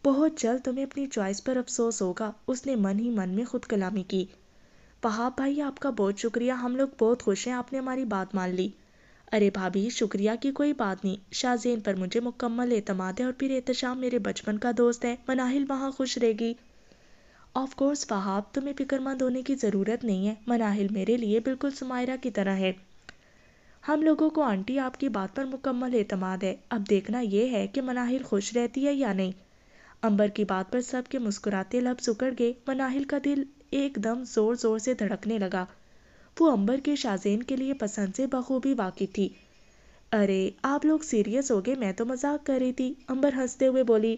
بہت جلد تمہیں اپنی چوائس پر افسوس ہوگا، اس نے من ہی من میں خود کلامی کی۔ وہاب بھائی آپ کا بہت شکریہ، ہم لوگ بہت خوش ہیں آپ نے ہماری بات مان لی۔ ارے بھابھی، شکریہ کی کوئی بات نہیں، شاہزین پر مجھے مکمل اعتماد ہے اور پھر احتشام میرے بچپن کا دوست ہے، مناہل وہاں خوش رہے گی۔ آف کورس وہاب، تمہیں فکر مند ہونے کی ضرورت نہیں ہے، مناہل میرے لیے بالکل سمائرہ کی طرح ہے۔ ہم لوگوں کو آنٹی آپ کی بات پر مکمل اعتماد ہے، اب دیکھنا یہ ہے کہ مناہل خوش رہتی ہے یا نہیں۔ امبر کی بات پر سب کے مسکراتے لب سکڑ گئے۔ مناہل کا دل ایک دم زور زور سے دھڑکنے لگا۔ وہ امبر کے شاہزین کے لیے پسند سے بخوبی واقف تھی۔ ارے آپ لوگ سیریس ہو گئے، میں تو مذاق کر رہی تھی، امبر ہنستے ہوئے بولی۔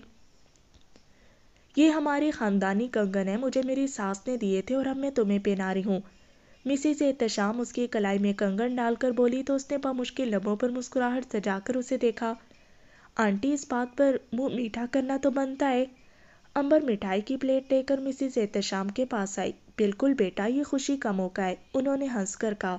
یہ ہمارے خاندانی کنگن ہیں، مجھے میری ساس نے دیے تھے اور اب میں تمہیں پہنا رہی ہوں۔ مسز احتشام اس کی کلائی میں کنگن ڈال کر بولی تو اس نے بمشکل لبوں پر مسکراہٹ سجا کر اسے دیکھا۔ آنٹی اس بات پر منہ میٹھا کرنا تو بنتا ہے۔ امبر مٹھائی کی پلیٹ لے کر مسز احتشام کے پاس آئی۔ بالکل بیٹا، یہ خوشی کا موقع ہے، انہوں نے ہنس کر کہا۔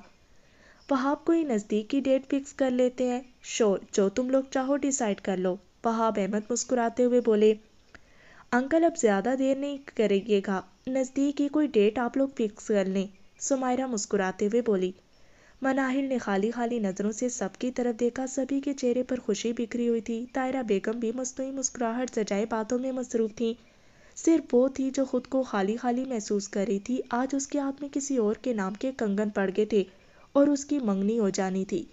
وہاب کوئی نزدیک کی ڈیٹ فکس کر لیتے ہیں؟ شور، جو تم لوگ چاہو ڈیسائیڈ کر لو، وہاب احمد مسکراتے ہوئے بولے۔ انکل اب زیادہ دیر نہیں کریں گا، نزدیک ہی کوئی ڈیٹ آپ لوگ فکس کر لیں، سمائرہ مسکراتے ہوئے بولی۔ مناہل نے خالی خالی نظروں سے سب کی طرف دیکھا، سبھی کے چہرے پر خوشی بکھری ہوئی تھی۔ طاہرہ بیگم بھی مصنوعی مسکراہٹ سجائے باتوں میں مصروف تھیں۔ صرف وہ تھی جو خود کو خالی خالی محسوس کر رہی تھی، آج اس کے ہاتھ میں کسی اور کے نام کے کنگن پڑ گئے تھے اور اس کی منگنی ہو جانی تھی۔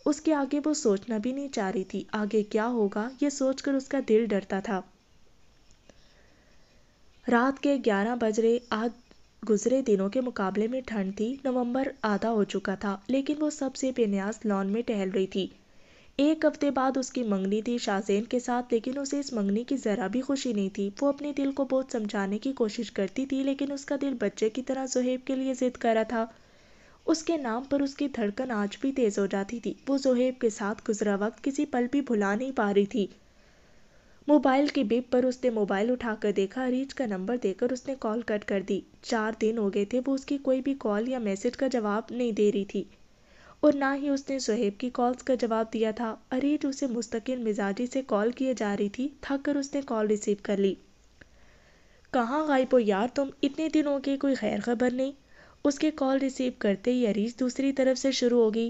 اس کے آگے وہ سوچنا بھی نہیں چاہ رہی تھی، آگے کیا ہوگا یہ سوچ کر اس کا دل ڈرتا تھا۔ رات کے 11 بج رہے، آج گزرے دنوں کے مقابلے میں ٹھنڈ تھی۔ نومبر آدھا ہو چکا تھا، لیکن وہ سب سے بے نیاز لان میں ٹہل رہی تھی۔ 1 ہفتے بعد اس کی منگنی تھی شاہزین کے ساتھ، لیکن اسے اس منگنی کی ذرا بھی خوشی نہیں تھی۔ وہ اپنے دل کو بہت سمجھانے کی کوشش کرتی تھی، لیکن اس کا دل بچے کی طرح زہیب کے لیے ضد کر رہا تھا۔ اس کے نام پر اس کی دھڑکن آج بھی تیز ہو جاتی تھی۔ وہ زہیب کے ساتھ گزرا وقت کسی پل بھی بھلا نہیں پا رہی تھی۔ موبائل کی بیپ پر اس نے موبائل اٹھا کر دیکھا، اریج کا نمبر دے کر اس نے کال کٹ کر دی۔ 4 دن ہو گئے تھے وہ اس کی کوئی بھی کال یا میسج کا جواب نہیں دے رہی تھی، اور نہ ہی اس نے زہیب کی کالز کا جواب دیا تھا۔ اریج اسے مستقل مزاجی سے کال کیے جا رہی تھی، تھک کر اس نے کال ریسیو کر لی۔ کہاں غائب ہو یار تم، اتنے دن ہو گئے، کوئی خیر خبر نہیں؟ اس کے کال ریسیو کرتے ہی اریج دوسری طرف سے شروع ہوگی،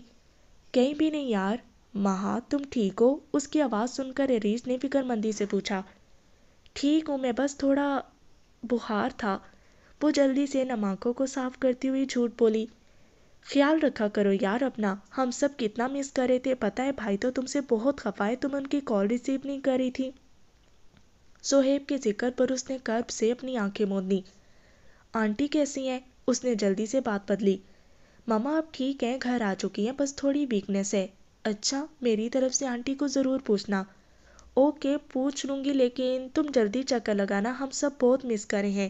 کہیں بھی نہیں یار۔ مہا تم ٹھیک ہو؟ اس کی آواز سن کر اریج نے فکر مندی سے پوچھا۔ ٹھیک ہوں میں، بس تھوڑا بخار تھا۔ وہ جلدی سے نم آنکھوں کو صاف کرتی ہوئی جھوٹ بولی۔ خیال رکھا کرو یار اپنا، ہم سب کتنا مس کر رہے تھے، پتہ ہے بھائی تو تم سے بہت خفا ہے، تم ان کی کال ریسیو نہیں کر رہی تھی۔ زہیب کے ذکر پر اس نے کرب سے اپنی آنکھیں موند لیں۔ آنٹی کیسی ہیں؟ اس نے جلدی سے بات بدلی۔ ماما اب ٹھیک ہیں، گھر آ چکی ہیں، بس تھوڑی ویکنیس ہے۔ اچھا، میری طرف سے آنٹی کو ضرور پوچھنا۔ اوکے پوچھ لوں گی، لیکن تم جلدی چکر لگانا، ہم سب بہت مس کرے ہیں۔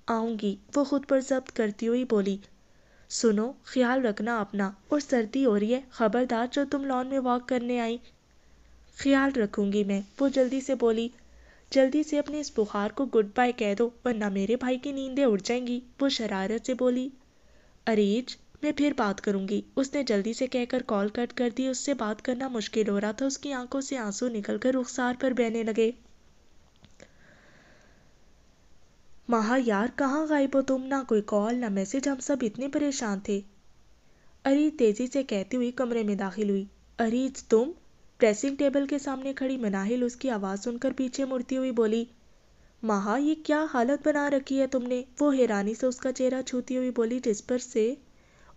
آؤں گی، وہ خود پر ضبط کرتی ہوئی بولی۔ سنو، خیال رکھنا اپنا، اور سردی ہو رہی ہے، خبردار جو تم لان میں واک کرنے آئی۔ خیال رکھوں گی میں، وہ جلدی سے بولی۔ جلدی سے اپنے اس بخار کو گڈ بائی کہہ دو، ورنہ میرے بھائی کی نیندیں اڑ جائیں گی، وہ شرارت سے بولی۔ اریج میں پھر بات کروں گی، اس نے جلدی سے کہہ کر کال کٹ کر دی۔ اس سے بات کرنا مشکل ہو رہا تھا، اس کی آنکھوں سے آنسو نکل کر رخسار پر بہنے لگے۔ مہا یار کہاں غائب ہو تم، نہ کوئی کال نہ میسج، ہم سب اتنے پریشان تھے۔ اریج تیزی سے کہتی ہوئی کمرے میں داخل ہوئی۔ اریج تم؟ ڈریسنگ ٹیبل کے سامنے کھڑی مناہل اس کی آواز سن کر پیچھے مڑتی ہوئی بولی۔ مہا یہ کیا حالت بنا رکھی ہے تم نے؟ وہ حیرانی سے اس کا چہرہ چھوتی ہوئی بولی، جس پر سے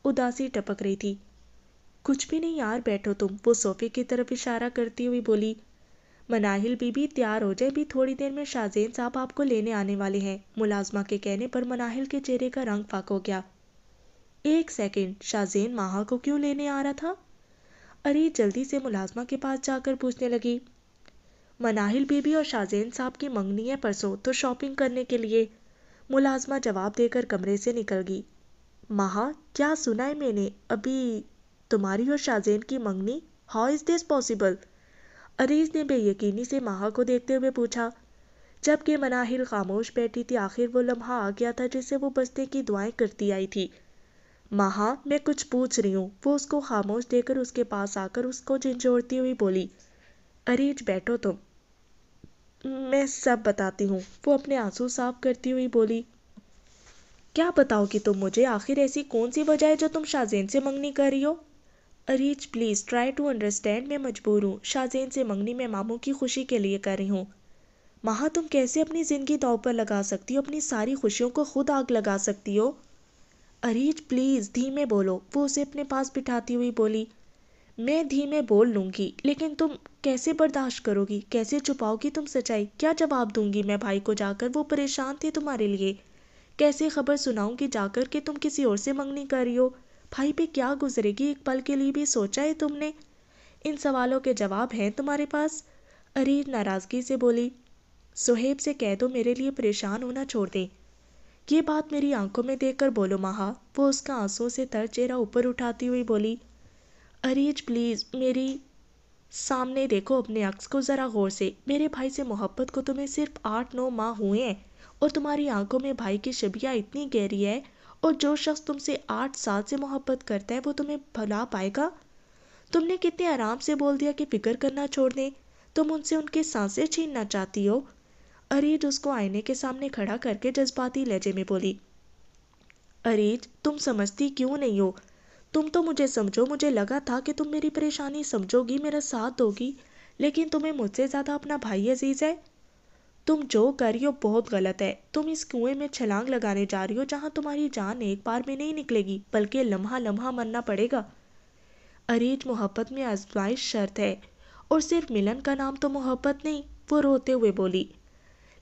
اداسی ٹپک رہی تھی۔ کچھ بھی نہیں یار، بیٹھو تم، وہ صوفے کی طرف اشارہ کرتی ہوئی بولی۔ مناہل بی بی تیار ہو جائے، بھی تھوڑی دیر میں شاہزین صاحب آپ کو لینے آنے والے ہیں۔ ملازمہ کے کہنے پر مناہل کے چہرے کا رنگ فاق ہو گیا۔ 1 سیکنڈ، شاہزین مہا کو کیوں لینے آ رہا تھا؟ اریج جلدی سے ملازمہ کے پاس جا کر پوچھنے لگی۔ مناہل بی بی اور شاہزین صاحب کی منگنی ہے پرسوں، تو شاپنگ کرنے کے لیے، ملازمہ جواب دے کر کمرے سے نکل گئی۔ مہا کیا سنا ہے میں نے، ابھی تمہاری اور شاہزین کی منگنی؟ How is this possible? اریج نے بے یقینی سے مہا کو دیکھتے ہوئے پوچھا، جبکہ مناہل خاموش بیٹھی تھی۔ آخر وہ لمحہ آ گیا تھا جس سے وہ بچنے کی دعائیں کرتی آئی تھی۔ مہا میں کچھ پوچھ رہی ہوں، وہ اس کو خاموش دے کر اس کے پاس آ کر اس کو جھنجھوڑتی ہوئی بولی۔ اریج بیٹھو تم، میں سب بتاتی ہوں، وہ اپنے آنسو صاف کرتی ہوئی بولی۔ کیا بتاؤ گی تم مجھے؟ آخر ایسی کون سی وجہ ہے جو تم شاہزین سے منگنی کر رہی ہو؟ اریج پلیز ٹرائی ٹو انڈرسٹینڈ، میں مجبور ہوں، شاہزین سے منگنی میں ماموں کی خوشی کے لیے کر رہی ہوں۔ مہا تم کیسے اپنی زندگی داؤ پر لگا سکتی ہو، اپنی ساری خوشیوں کو خود آگ لگا سکتی ہو؟ اریج پلیز دھیمے بولو، وہ اسے اپنے پاس بٹھاتی ہوئی بولی۔ میں دھیمے بول لوں گی، لیکن تم کیسے برداشت کرو گی، کیسے چھپاؤ گی تم سچائی؟ کیا جواب دوں گی میں بھائی کو جا کر؟ وہ پریشان تھے تمہارے لیے، کیسے خبر سناؤں گی جا کر کہ تم کسی اور سے منگنی کر رہی ہو؟ بھائی پہ کیا گزرے گی، ایک پل کے لیے بھی سوچا ہے تم نے؟ ان سوالوں کے جواب ہیں تمہارے پاس؟ اریج ناراضگی سے بولی۔ زہیب سے کہہ دو میرے لیے پریشان ہونا چھوڑ دیں۔ یہ بات میری آنکھوں میں دیکھ کر بولو مہا، وہ اس کا آنسوں سے تر چہرہ اوپر اٹھاتی ہوئی بولی۔ اریج پلیز میری سامنے دیکھو اپنے عکس کو ذرا غور سے، میرے بھائی سے محبت کو تمہیں صرف 8-9 ماہ ہوئے ہیں، اور تمہاری آنکھوں میں بھائی کی شبیہ اتنی گہری ہے، اور جو شخص تم سے 8 سال سے محبت کرتا ہے وہ تمہیں بھلا پائے گا؟ تم نے کتنے آرام سے بول دیا کہ فکر کرنا چھوڑ دیں، تم ان سے ان کے سانسیں چھیننا چاہتی ہو؟ اریج اس کو آئینے کے سامنے کھڑا کر کے جذباتی لہجے میں بولی۔ اریج تم سمجھتی کیوں نہیں ہو؟ تم تو مجھے سمجھو، مجھے لگا تھا کہ تم میری پریشانی سمجھو گی، میرا ساتھ دو گی، لیکن تمہیں مجھ سے زیادہ اپنا بھائی عزیز ہے۔ تم جو کر رہی ہو بہت غلط ہے. تم اس کنویں میں چھلانگ لگانے جا رہی ہو جہاں تمہاری جان ایک بار میں نہیں نکلے گی بلکہ لمحہ لمحہ مرنا پڑے گا. اریج، محبت میں آزمائش شرط ہے اور صرف ملن کا نام تو محبت نہیں. وہ روتے ہوئے بولی.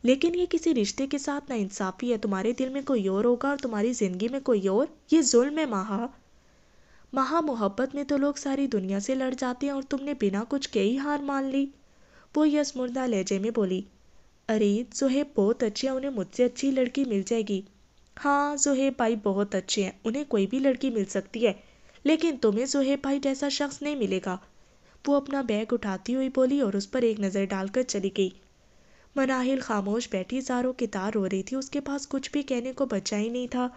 لیکن یہ کسی رشتے کے ساتھ نا انصافی ہے. تمہارے دل میں کوئی اور ہوگا اور تمہاری زندگی میں کوئی اور. یہ ظلم ہے مہا. محبت میں تو لوگ ساری دنیا سے لڑ جاتے ہیں اور تم نے بنا کچھ کہے ہی ہار مان لی. وہ یس مردہ لہجے میں بولی. اریج، زہیب بہت اچھے ہیں، انہیں مجھ سے اچھی لڑکی مل جائے گی. ہاں، زہیب بھائی بہت اچھے ہیں، انہیں کوئی بھی لڑکی مل سکتی ہے، لیکن تمہیں زہیب بھائی جیسا شخص نہیں ملے گا. وہ اپنا بیگ اٹھاتی ہوئی بولی اور اس پر ایک نظر ڈال کر چلی گئی. مناہل خاموش بیٹھی زاروں کی تار رو رہی تھی. اس کے پاس کچھ بھی کہنے کو بچا ہی نہیں تھا.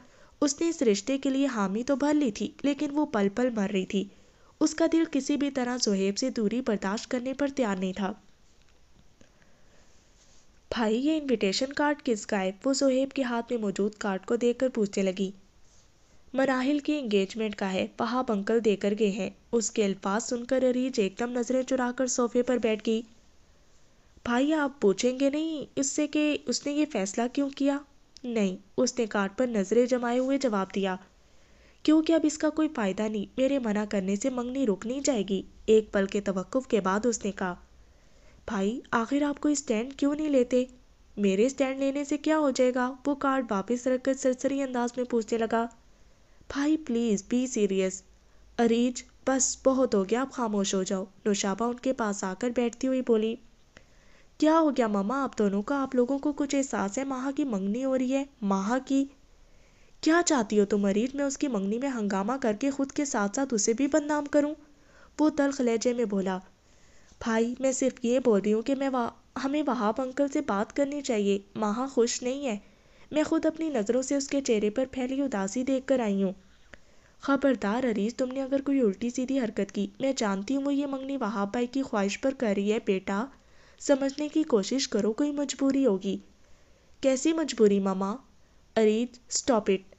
اس نے اس رشتے کے لیے حامی تو بھر لی تھی لیکن وہ پل پل مر رہی تھی. اس کا دل کسی بھی طرح زہیب سے دوری برداشت کرنے پر تیار نہیں تھا. بھائی، یہ انویٹیشن کارڈ کس کا ہے؟ وہ زہیب کے ہاتھ میں موجود کارڈ کو دیکھ کر پوچھنے لگی. مناہل کی انگیجمنٹ کا ہے، وہاب انکل دے کر گئے ہیں. اس کے الفاظ سن کر اریج ایک دم نظریں چرا کر صوفے پر بیٹھ گئی. بھائی، آپ پوچھیں گے نہیں اس سے کہ اس نے یہ فیصلہ کیوں کیا؟ نہیں. اس نے کارڈ پر نظریں جمائے ہوئے جواب دیا. کیونکہ اب اس کا کوئی فائدہ نہیں. میرے منع کرنے سے منگنی رک نہیں جائے گی. ایک پل کے توقف کے بعد اس نے کہا. بھائی، آخر آپ کوئی اسٹینڈ کیوں نہیں لیتے؟ میرے اسٹینڈ لینے سے کیا ہو جائے گا؟ وہ کارڈ واپس رکھ کر سرسری انداز میں پوچھنے لگا. بھائی پلیز بی سیریس. اریج، بس بہت ہو گیا، آپ خاموش ہو جاؤ. نوشابہ ان کے پاس آ کر بیٹھتی ہوئی بولی. کیا ہو گیا ماما آپ دونوں کا؟ آپ لوگوں کو کچھ احساس ہے ماہا کی منگنی ہو رہی ہے؟ ماہا کی؟ کیا چاہتی ہو تم اریج؟ میں اس کی منگنی میں ہنگامہ کر کے خود کے ساتھ ساتھ اسے بھی بدنام کروں؟ وہ تلخ لہجے میں بولا. بھائی، میں صرف یہ بول رہی ہوں کہ ہمیں وہاب انکل سے بات کرنی چاہیے. ماہا خوش نہیں ہے. میں خود اپنی نظروں سے اس کے چہرے پر پھیلی اداسی دیکھ کر آئی ہوں. خبردار اریج، تم نے اگر کوئی الٹی سیدھی حرکت کی. میں جانتی ہوں وہ یہ منگنی وہاب بھائی کی خواہش پر کر رہی ہے. بیٹا، سمجھنے کی کوشش کرو، کوئی مجبوری ہوگی. کیسی مجبوری ماما؟ اریج، اسٹاپ اٹ.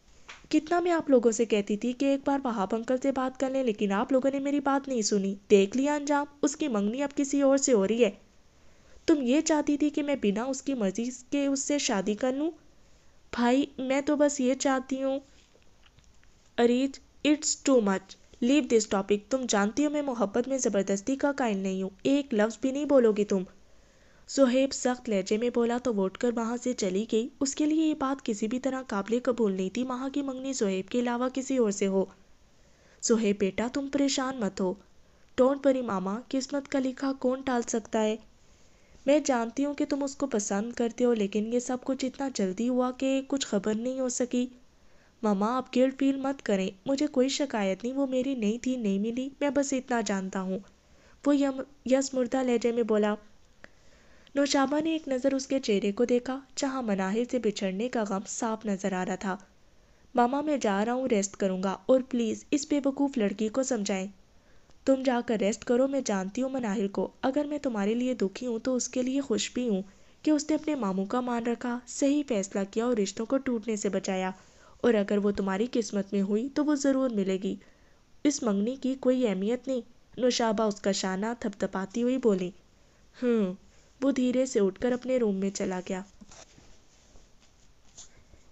کتنا میں آپ لوگوں سے کہتی تھی کہ ایک بار وہاب انکل سے بات کر لیں، لیکن آپ لوگوں نے میری بات نہیں سنی. دیکھ لیا انجام. اس کی منگنی اب کسی اور سے ہو رہی ہے. تم یہ چاہتی تھی کہ میں بنا اس کی مرضی کے اس سے شادی کر لوں؟ بھائی، میں تو بس یہ چاہتی ہوں. Areej, it's too much. Leave this topic. تم جانتی ہو میں محبت میں زبردستی کا قائل نہیں ہوں. ایک لفظ بھی نہیں بولو گی تم. زہیب سخت لہجے میں بولا تو وہ اٹھ کر وہاں سے چلی گئی. اس کے لیے یہ بات کسی بھی طرح قابل قبول نہیں تھی. ماہا کی منگنی زہیب کے علاوہ کسی اور سے ہو. زہیب بیٹا، تم پریشان مت ہو. ڈونٹ وری ماما، قسمت کا لکھا کون ٹال سکتا ہے؟ میں جانتی ہوں کہ تم اس کو پسند کرتے ہو، لیکن یہ سب کچھ اتنا جلدی ہوا کہ کچھ خبر نہیں ہو سکی. ماما، آپ گلٹ فیل مت کریں. مجھے کوئی شکایت نہیں. وہ میری نہیں تھی، نہیں ملی. میں بس اتنا جانتا ہوں. وہ یس مردہ لہجے میں بولا. نوشابہ نے ایک نظر اس کے چہرے کو دیکھا جہاں مناہل سے بچھڑنے کا غم صاف نظر آ رہا تھا. ماما، میں جا رہا ہوں، ریسٹ کروں گا. اور پلیز اس بے وقوف لڑکی کو سمجھائیں. تم جا کر ریسٹ کرو. میں جانتی ہوں مناہل کو. اگر میں تمہارے لیے دکھی ہوں تو اس کے لیے خوش بھی ہوں کہ اس نے اپنے ماموں کا مان رکھا، صحیح فیصلہ کیا اور رشتوں کو ٹوٹنے سے بچایا. اور اگر وہ تمہاری قسمت میں ہوئی تو وہ ضرور ملے گی. اس منگنی کی کوئی اہمیت نہیں. نوشابہ اس کا شانہ تھپتھپاتی ہوئی بولی. وہ دھیرے سے اٹھ کر اپنے روم میں چلا گیا.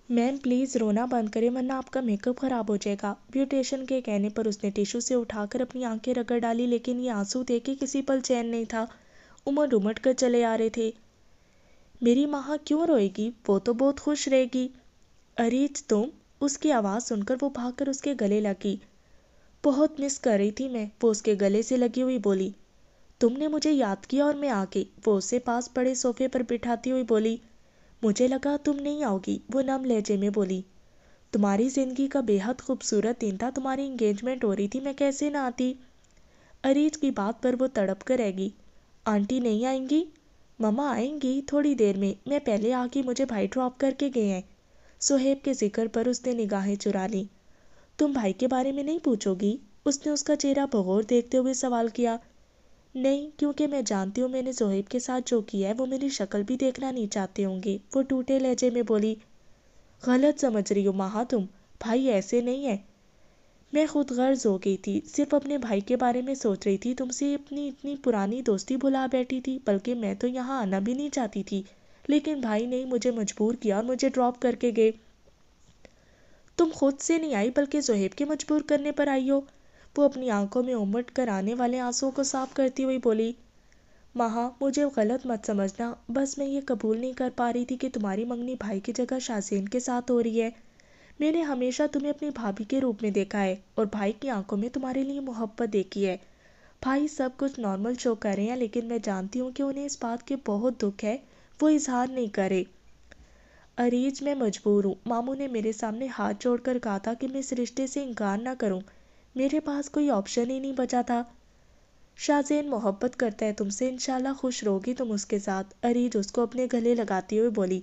میم پلیز رونا بند کریں ورنہ آپ کا میک اپ خراب ہو جائے گا. بیوٹیشن کے کہنے پر اس نے ٹیشو سے اٹھا کر اپنی آنکھیں رگڑ ڈالی، لیکن یہ آنسو دیکھ کے کسی پل چین نہیں تھا. امٹ امٹ کر چلے آ رہے تھے. میری ماں کیوں روئے گی؟ وہ تو بہت خوش رہے گی. اریج، تم؟ اس کی آواز سن کر وہ بھاگ کر اس کے گلے لگی. بہت مس کر رہی تھی میں. وہ اس کے گلے سے لگی ہوئی بولی. تم نے مجھے یاد کیا اور میں آ گئی. وہ اسے پاس پڑے صوفے پر بٹھاتی ہوئی بولی. مجھے لگا تم نہیں آؤ گی. وہ نم لہجے میں بولی. تمہاری زندگی کا بے حد خوبصورت دن تھا. تمہاری انگیجمنٹ ہو رہی تھی. میں کیسے نہ آتی؟ اریج کی بات پر وہ تڑپ کر رہ گئی. آنٹی نہیں آئیں گی؟ مما آئیں گی تھوڑی دیر میں. میں پہلے آ گئی. مجھے بھائی ڈراپ کر کے گئے ہیں. صہیب کے ذکر پر اس نے نگاہیں چرا لی. تم بھائی کے بارے میں نہیں پوچھو گی؟ اس نے اس کا چہرہ بغور دیکھتے ہوئے سوال کیا. نہیں، کیونکہ میں جانتی ہوں میں نے زہیب کے ساتھ جو کیا ہے وہ میری شکل بھی دیکھنا نہیں چاہتے ہوں گے. وہ ٹوٹے لہجے میں بولی. غلط سمجھ رہی ہو ماہا تم. بھائی ایسے نہیں ہے. میں خود غرض ہو گئی تھی. صرف اپنے بھائی کے بارے میں سوچ رہی تھی. تم سے اپنی اتنی پرانی دوستی بھلا بیٹھی تھی. بلکہ میں تو یہاں آنا بھی نہیں چاہتی تھی، لیکن بھائی نے مجھے مجبور کیا اور مجھے ڈراپ کر کے گئے۔ تم خود سے نہیں آئی بلکہ زہیب کے مجبور کرنے پر آئی ہو؟ وہ اپنی آنکھوں میں امٹ کر آنے والے آنسوؤں کو صاف کرتی ہوئی بولی۔ ماہا، مجھے غلط مت سمجھنا، بس میں یہ قبول نہیں کر پا رہی تھی کہ تمہاری منگنی بھائی کی جگہ شاہزین کے ساتھ ہو رہی ہے۔ میں نے ہمیشہ تمہیں اپنی بھابھی کے روپ میں دیکھا ہے اور بھائی کی آنکھوں میں تمہارے لیے محبت دیکھی ہے۔ بھائی سب کچھ نارمل شو کر رہے ہیں، لیکن میں جانتی ہوں کہ انہیں اس بات کے بہت دکھ ہے، وہ اظہار نہیں کرے۔ اریج، میں مجبور ہوں۔ ماموں نے میرے سامنے ہاتھ جوڑ کر کہا تھا کہ میں اس رشتے سے انکار نہ کروں، میرے پاس کوئی آپشن ہی نہیں بچا تھا۔ شاہزین محبت کرتا ہے تم سے، انشاءاللہ خوش رہوگی تم اس کے ساتھ۔ اریج اس کو اپنے گلے لگاتے ہوئے بولی۔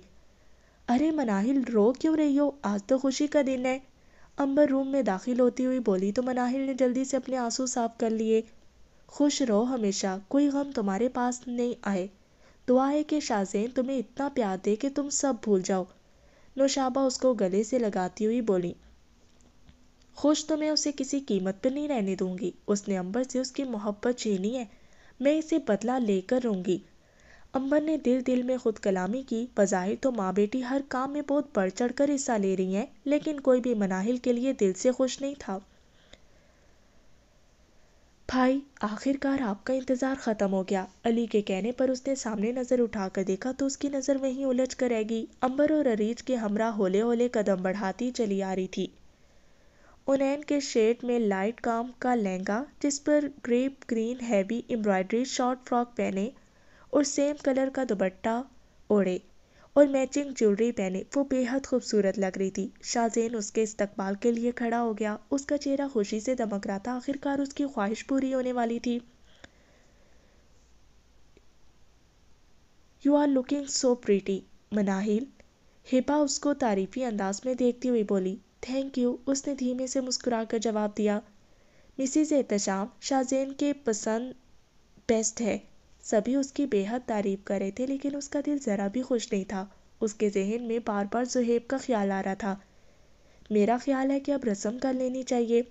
ارے مناہل، رو کیوں رہی ہو؟ آج تو خوشی کا دن ہے۔ امبر روم میں داخل ہوتی ہوئی بولی تو مناہل نے جلدی سے اپنے آنسو صاف کر لیے۔ خوش رہو ہمیشہ، کوئی غم تمہارے پاس نہیں آئے۔ دعا ہے کہ شاہزین تمہیں اتنا پیار دے کہ تم سب بھول جاؤ۔ نوشابہ اس کو گلے سے لگاتی ہوئی بولی۔ خوش تو میں اسے کسی قیمت پر نہیں رہنے دوں گی۔ اس نے امبر سے اس کی محبت چھینی ہے، میں اسے بدلہ لے کر رہوں گی۔ امبر نے دل دل میں خود کلامی کی۔ بظاہر تو ماں بیٹی ہر کام میں بہت بڑھ چڑھ کر حصہ لے رہی ہیں، لیکن کوئی بھی مناہل کے لیے دل سے خوش نہیں تھا۔ بھائی، آخر کار آپ کا انتظار ختم ہو گیا۔ علی کے کہنے پر اس نے سامنے نظر اٹھا کر دیکھا تو اس کی نظر وہیں الجھ کر رہ گئی۔ امبر اور اریج کے ہمراہ ہولے ہولے قدم بڑھاتی چلی آ رہی تھی۔ اونین کے شیڈ میں لائٹ کام کا لہنگا، جس پر grape green heavy embroidery short frock پہنے اور سیم کلر کا دوپٹہ اوڑھے اور میچنگ جیولری پہنے، وہ بے حد خوبصورت لگ رہی تھی۔ شاہزین اس کے استقبال کے لیے کھڑا ہو گیا، اس کا چہرہ خوشی سے دمک رہا تھا، آخر کار اس کی خواہش پوری ہونے والی تھی۔ You are looking so pretty, Manahil, Hiba اس کو تعریفی انداز میں دیکھتی ہوئی بولی۔ تھینک یو، اس نے دھیمے سے مسکرا کر جواب دیا۔ مسز احتشام، شاہزین کے پسند بیسٹ ہے۔ سبھی اس کی بے حد تعریف کر رہے تھے، لیکن اس کا دل ذرا بھی خوش نہیں تھا۔ اس کے ذہن میں بار بار زہیب کا خیال آ رہا تھا۔ میرا خیال ہے کہ اب رسم کر لینی چاہیے،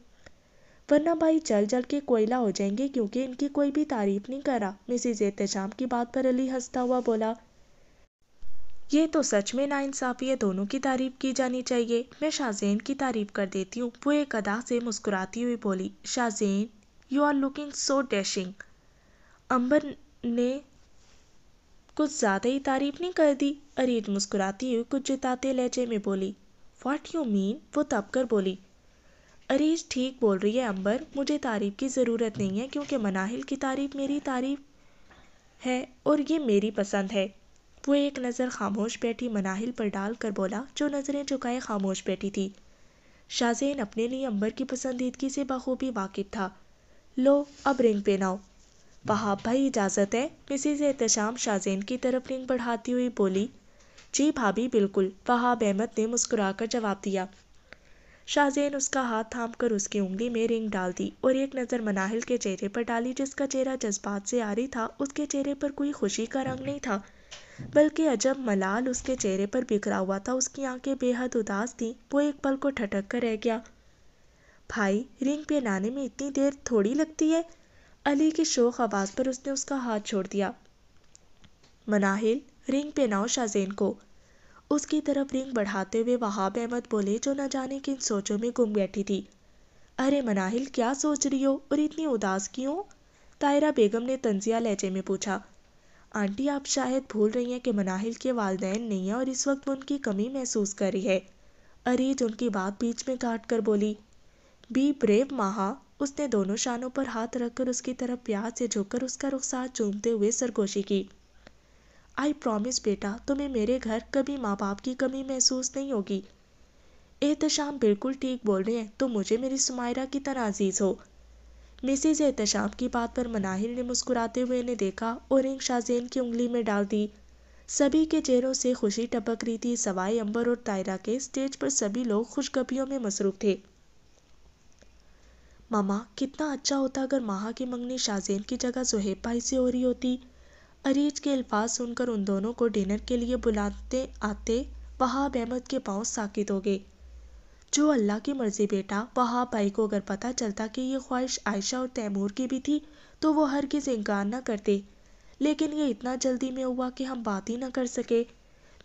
ورنہ بھائی جل جل کے کوئلہ ہو جائیں گے، کیونکہ ان کی کوئی بھی تعریف نہیں کر رہا۔ مسز احتشام کی بات پر علی ہنستا ہوا بولا۔ یہ تو سچ میں ناانصافی ہے، دونوں کی تعریف کی جانی چاہیے۔ میں شاہزین کی تعریف کر دیتی ہوں، وہ ایک ادا سے مسکراتی ہوئی بولی۔ Shahzain, you are looking so dashing. Amber نے کچھ زیادہ ہی تعریف نہیں کر دی؟ اریج مسکراتی ہوئی کچھ جتاتے لہجے میں بولی۔ What you mean? وہ تب کر بولی۔ اریج ٹھیک بول رہی ہے امبر، مجھے تعریف کی ضرورت نہیں ہے، کیونکہ مناہل کی تعریف میری تعریف ہے اور یہ میری پسند ہے۔ وہ ایک نظر خاموش بیٹھی مناہل پر ڈال کر بولا، جو نظریں جھکائے خاموش بیٹھی تھی۔ شاہزین اپنے لیے امبر کی پسندیدگی سے بخوبی واقف تھا۔ لو، اب رنگ پہناؤ۔ وہاب بھائی، اجازت ہے؟ مسز احتشام شاہزین کی طرف رنگ بڑھاتی ہوئی بولی۔ جی بھابھی، بالکل، وہاب احمد نے مسکرا کر جواب دیا۔ شاہزین اس کا ہاتھ تھام کر اس کی انگلی میں رنگ ڈال دی اور ایک نظر مناہل کے چہرے پر ڈالی، جس کا چہرہ جذبات سے عاری تھا۔ اس کے چہرے پر کوئی خوشی کا رنگ نہیں تھا، بلکہ عجب ملال اس کے چہرے پر بکھرا ہوا تھا۔ اس کی آنکھیں بے حد اداس تھیں، وہ ایک پل کو ٹھٹک کر رہ گیا۔ بھائی، رنگ پہنانے میں اتنی دیر تھوڑی لگتی ہے؟ علی کی شوخ آواز پر اس نے اس کا ہاتھ چھوڑ دیا۔ مناہل، رنگ پہناؤ شاہزین کو۔ اس کی طرف رنگ بڑھاتے ہوئے وہاب احمد بولے، جو نہ جانے کن سوچوں میں گم بیٹھی تھی۔ ارے مناہل، کیا سوچ رہی ہو اور اتنی اداس کیوں؟ طاہرہ بیگم نے طنزیہ لہجے میں پوچھا۔ آنٹی، آپ شاید بھول رہی ہیں کہ مناہل کے والدین نہیں ہیں اور اس وقت وہ ان کی کمی محسوس کر رہی ہے۔ اریج ان کی بات بیچ میں کاٹ کر بولی۔ Be brave Maha. اس نے دونوں شانوں پر ہاتھ رکھ کر اس کی طرف پیار سے جھک کر اس کا رخسار چومتے ہوئے سرگوشی کی۔ آئی پرامس بیٹا، تمہیں میرے گھر کبھی ماں باپ کی کمی محسوس نہیں ہوگی۔ احتشام بالکل ٹھیک بول رہے ہیں، تم مجھے میری سمائرہ کی طرح عزیز ہو۔ مسز احتشام کی بات پر مناہل نے مسکراتے ہوئے انہیں دیکھا اور رنگ شاہزین کی انگلی میں ڈال دی۔ سبھی کے چہروں سے خوشی ٹپک رہی تھی، سوائے امبر اور طاہرہ کے۔ اسٹیج پر سبھی لوگ خوشگپیوں میں مصروف تھے۔ ماما، کتنا اچھا ہوتا اگر ماہا کی منگنی شاہزین کی جگہ زہیب بھائی سے ہو رہی ہوتی۔ اریج کے الفاظ سن کر ان دونوں کو ڈنر کے لیے بلاتے آتے وہاب احمد کے پاؤں ساکت ہو گئے۔ جو اللہ کی مرضی بیٹا۔ وہاب بھائی کو اگر پتہ چلتا کہ یہ خواہش عائشہ اور تیمور کی بھی تھی تو وہ ہرگز انکار نہ کرتے، لیکن یہ اتنا جلدی میں ہوا کہ ہم بات ہی نہ کر سکے۔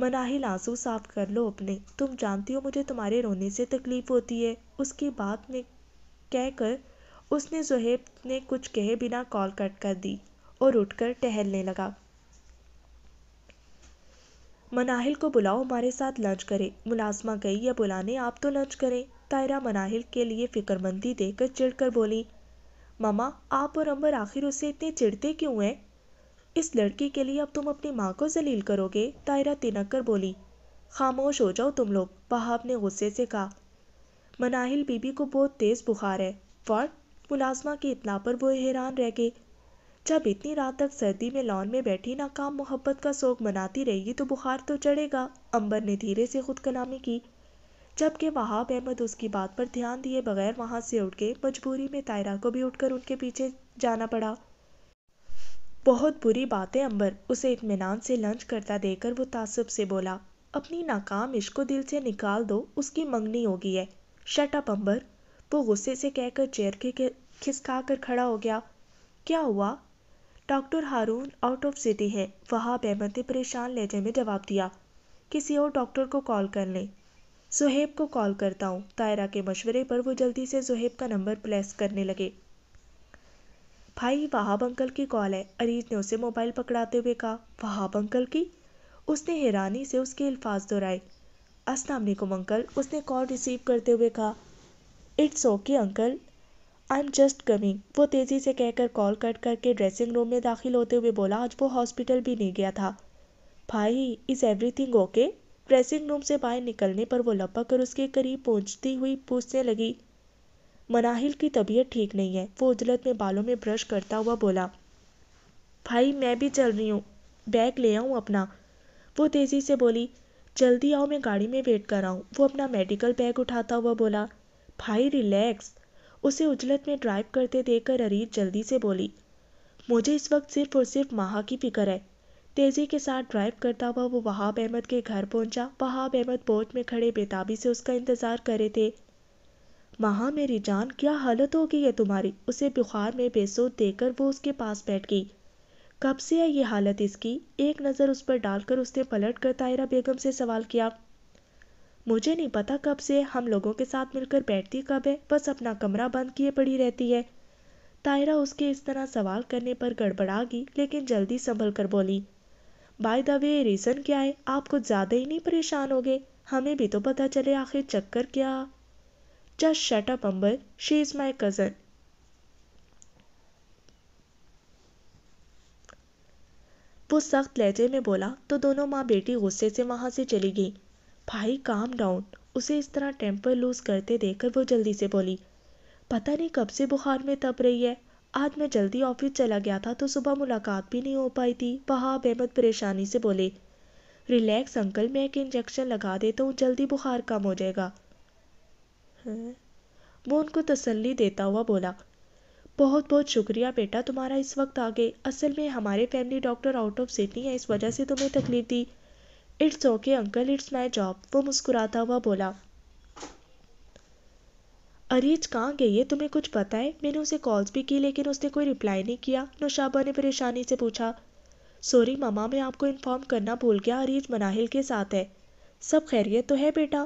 مناہل آنسو صاف کر لو اپنے، تم جانتی ہو مجھے تمہارے رونے سے تکلیف ہوتی ہے۔ اس کی بات میں کہہ کر اس نے زہیب نے کچھ کہے بنا کال کٹ کر دی اور اٹھ کر ٹہلنے لگا۔ مناہل کو بلاؤ، ہمارے ساتھ لنچ کرے۔ ملازمہ گئی یا بلانے، آپ تو لنچ کریں۔ طاہرہ مناہل کے لیے فکر مندی دیکھ کر چڑھ کر بولی، ماما آپ اور امبر آخر اس سے اتنے چڑھتے کیوں ہیں؟ اس لڑکی کے لیے اب تم اپنی ماں کو ذلیل کرو گے؟ طاہرہ تنک کر بولی۔ خاموش ہو جاؤ تم لوگ، وہاب نے غصے سے کہا۔ مناہل بی بی کو بہت تیز بخار ہے۔ واٹ؟ ملازمہ کی اطلاع پر وہ حیران رہ گئے۔ جب اتنی رات تک سردی میں لان میں بیٹھی ناکام محبت کا سوگ مناتی رہے گی تو بخار تو چڑھے گا، امبر نے دھیرے سے خود کلامی کی، جبکہ وہاب احمد اس کی بات پر دھیان دیے بغیر وہاں سے اٹھ گئے۔ مجبوری میں طاہرہ کو بھی اٹھ کر ان کے پیچھے جانا پڑا۔ بہت بری بات ہے امبر، اسے اطمینان سے لنچ کرتا دیکھ کر وہ تعصب سے بولا۔ اپنی ناکام عشق کو دل سے نکال دو، اس کی منگنی ہو گئی ہے۔ شٹ اپ امبر، وہ غصے سے کہہ کر چیئر کے کھسکا کر کھڑا ہو گیا۔ کیا ہوا؟ Doctor Haroon out of city ہے، وہاب احمد نے پریشان لہجے میں جواب دیا۔ کسی اور ڈاکٹر کو کال کر لیں۔ زہیب کو کال کرتا ہوں۔ طاہرہ کے مشورے پر وہ جلدی سے زہیب کا نمبر پلیس کرنے لگے۔ بھائی وہاب انکل کی کال ہے، اریج نے اسے موبائل پکڑاتے ہوئے کہا۔ وہاب انکل کی؟ اس نے حیرانی سے اس کے الفاظ دہرائے۔ السلام علیکم انکل، اس نے کال ریسیو کرتے ہوئے کہا۔ It's okay uncle, I am just coming, وہ تیزی سے کہہ کر کال کٹ کر کے ڈریسنگ روم میں داخل ہوتے ہوئے بولا۔ آج وہ ہاسپٹل بھی نہیں گیا تھا۔ بھائی is every thing okay? Dressing room سے باہر نکلنے پر وہ لپک کر اس کے قریب پہنچتی ہوئی پوچھنے لگی۔ مناہل کی طبیعت ٹھیک نہیں ہے، وہ عجلت میں بالوں میں برش کرتا ہوا بولا۔ بھائی میں بھی چل رہی ہوں، بیگ لے آؤں اپنا؟ وہ تیزی سے بولی۔ جلدی آؤ، میں گاڑی میں ویٹ کر رہا ہوں، وہ اپنا میڈیکل بیگ اٹھاتا ہوا بولا۔ بھائی ریلیکس، اسے عجلت میں ڈرائیو کرتے دیکھ کر اریج جلدی سے بولی۔ مجھے اس وقت صرف اور صرف ماہا کی فکر ہے۔ تیزی کے ساتھ ڈرائیو کرتا ہوا وہ وہاب احمد کے گھر پہنچا۔ وہاب احمد پورچ میں کھڑے بےتابی سے اس کا انتظار کر رہے تھے۔ ماہا میری جان، کیا حالت ہو گئی ہے تمہاری؟ اسے بخار میں بے سود دیکھ کر وہ اس کے پاس بیٹھ گئی۔ کب سے ہے یہ حالت اس کی؟ ایک نظر اس پر ڈال کر اس نے پلٹ کر طاہرہ بیگم سے سوال کیا۔ مجھے نہیں پتا کب سے، ہم لوگوں کے ساتھ مل کر بیٹھتی کب ہے، بس اپنا کمرہ بند کیے پڑی رہتی ہے۔ طاہرہ اس کے اس طرح سوال کرنے پر گڑبڑا گئی، لیکن جلدی سنبھل کر بولی۔ بائی دا وے ریزن کیا ہے؟ آپ کچھ زیادہ ہی نہیں پریشان ہو گئے؟ ہمیں بھی تو پتا چلے آخر چکر کیا؟ Just shut up Amber, she is my cousin. وہ سخت لہجے میں بولا تو دونوں ماں بیٹی غصے سے وہاں سے چلی گئی۔ بھائی کام ڈاؤن، اسے اس طرح ٹیمپر لوز کرتے دیکھ کر وہ جلدی سے بولی۔ پتہ نہیں کب سے بخار میں تپ رہی ہے، آج میں جلدی آفس چلا گیا تھا تو صبح ملاقات بھی نہیں ہو پائی تھی۔ وہاب احمد پریشانی سے بولے۔ ریلیکس انکل، میں ایک انجیکشن لگا دیتا ہوں، جلدی بخار کم ہو جائے گا۔ وہ ان کو تسلی دیتا ہوا بولا۔ بہت بہت شکریہ بیٹا تمہارا اس وقت آگے، اصل میں ہمارے family doctor out of city ہے، اس وجہ سے تمہیں تکلیف دی۔ It's okay uncle, it's my job, وہ مسکراتا ہوا بولا۔ اریج کہاں گئی ہے، تمہیں کچھ پتا ہے؟ میں نے اسے کالز بھی کی لیکن اس نے کوئی رپلائی نہیں کیا، نوشابہ نے پریشانی سے پوچھا۔ سوری ماما، میں آپ کو انفارم کرنا بھول گیا، اریج مناہل کے ساتھ ہے۔ سب خیریت تو ہے بیٹا؟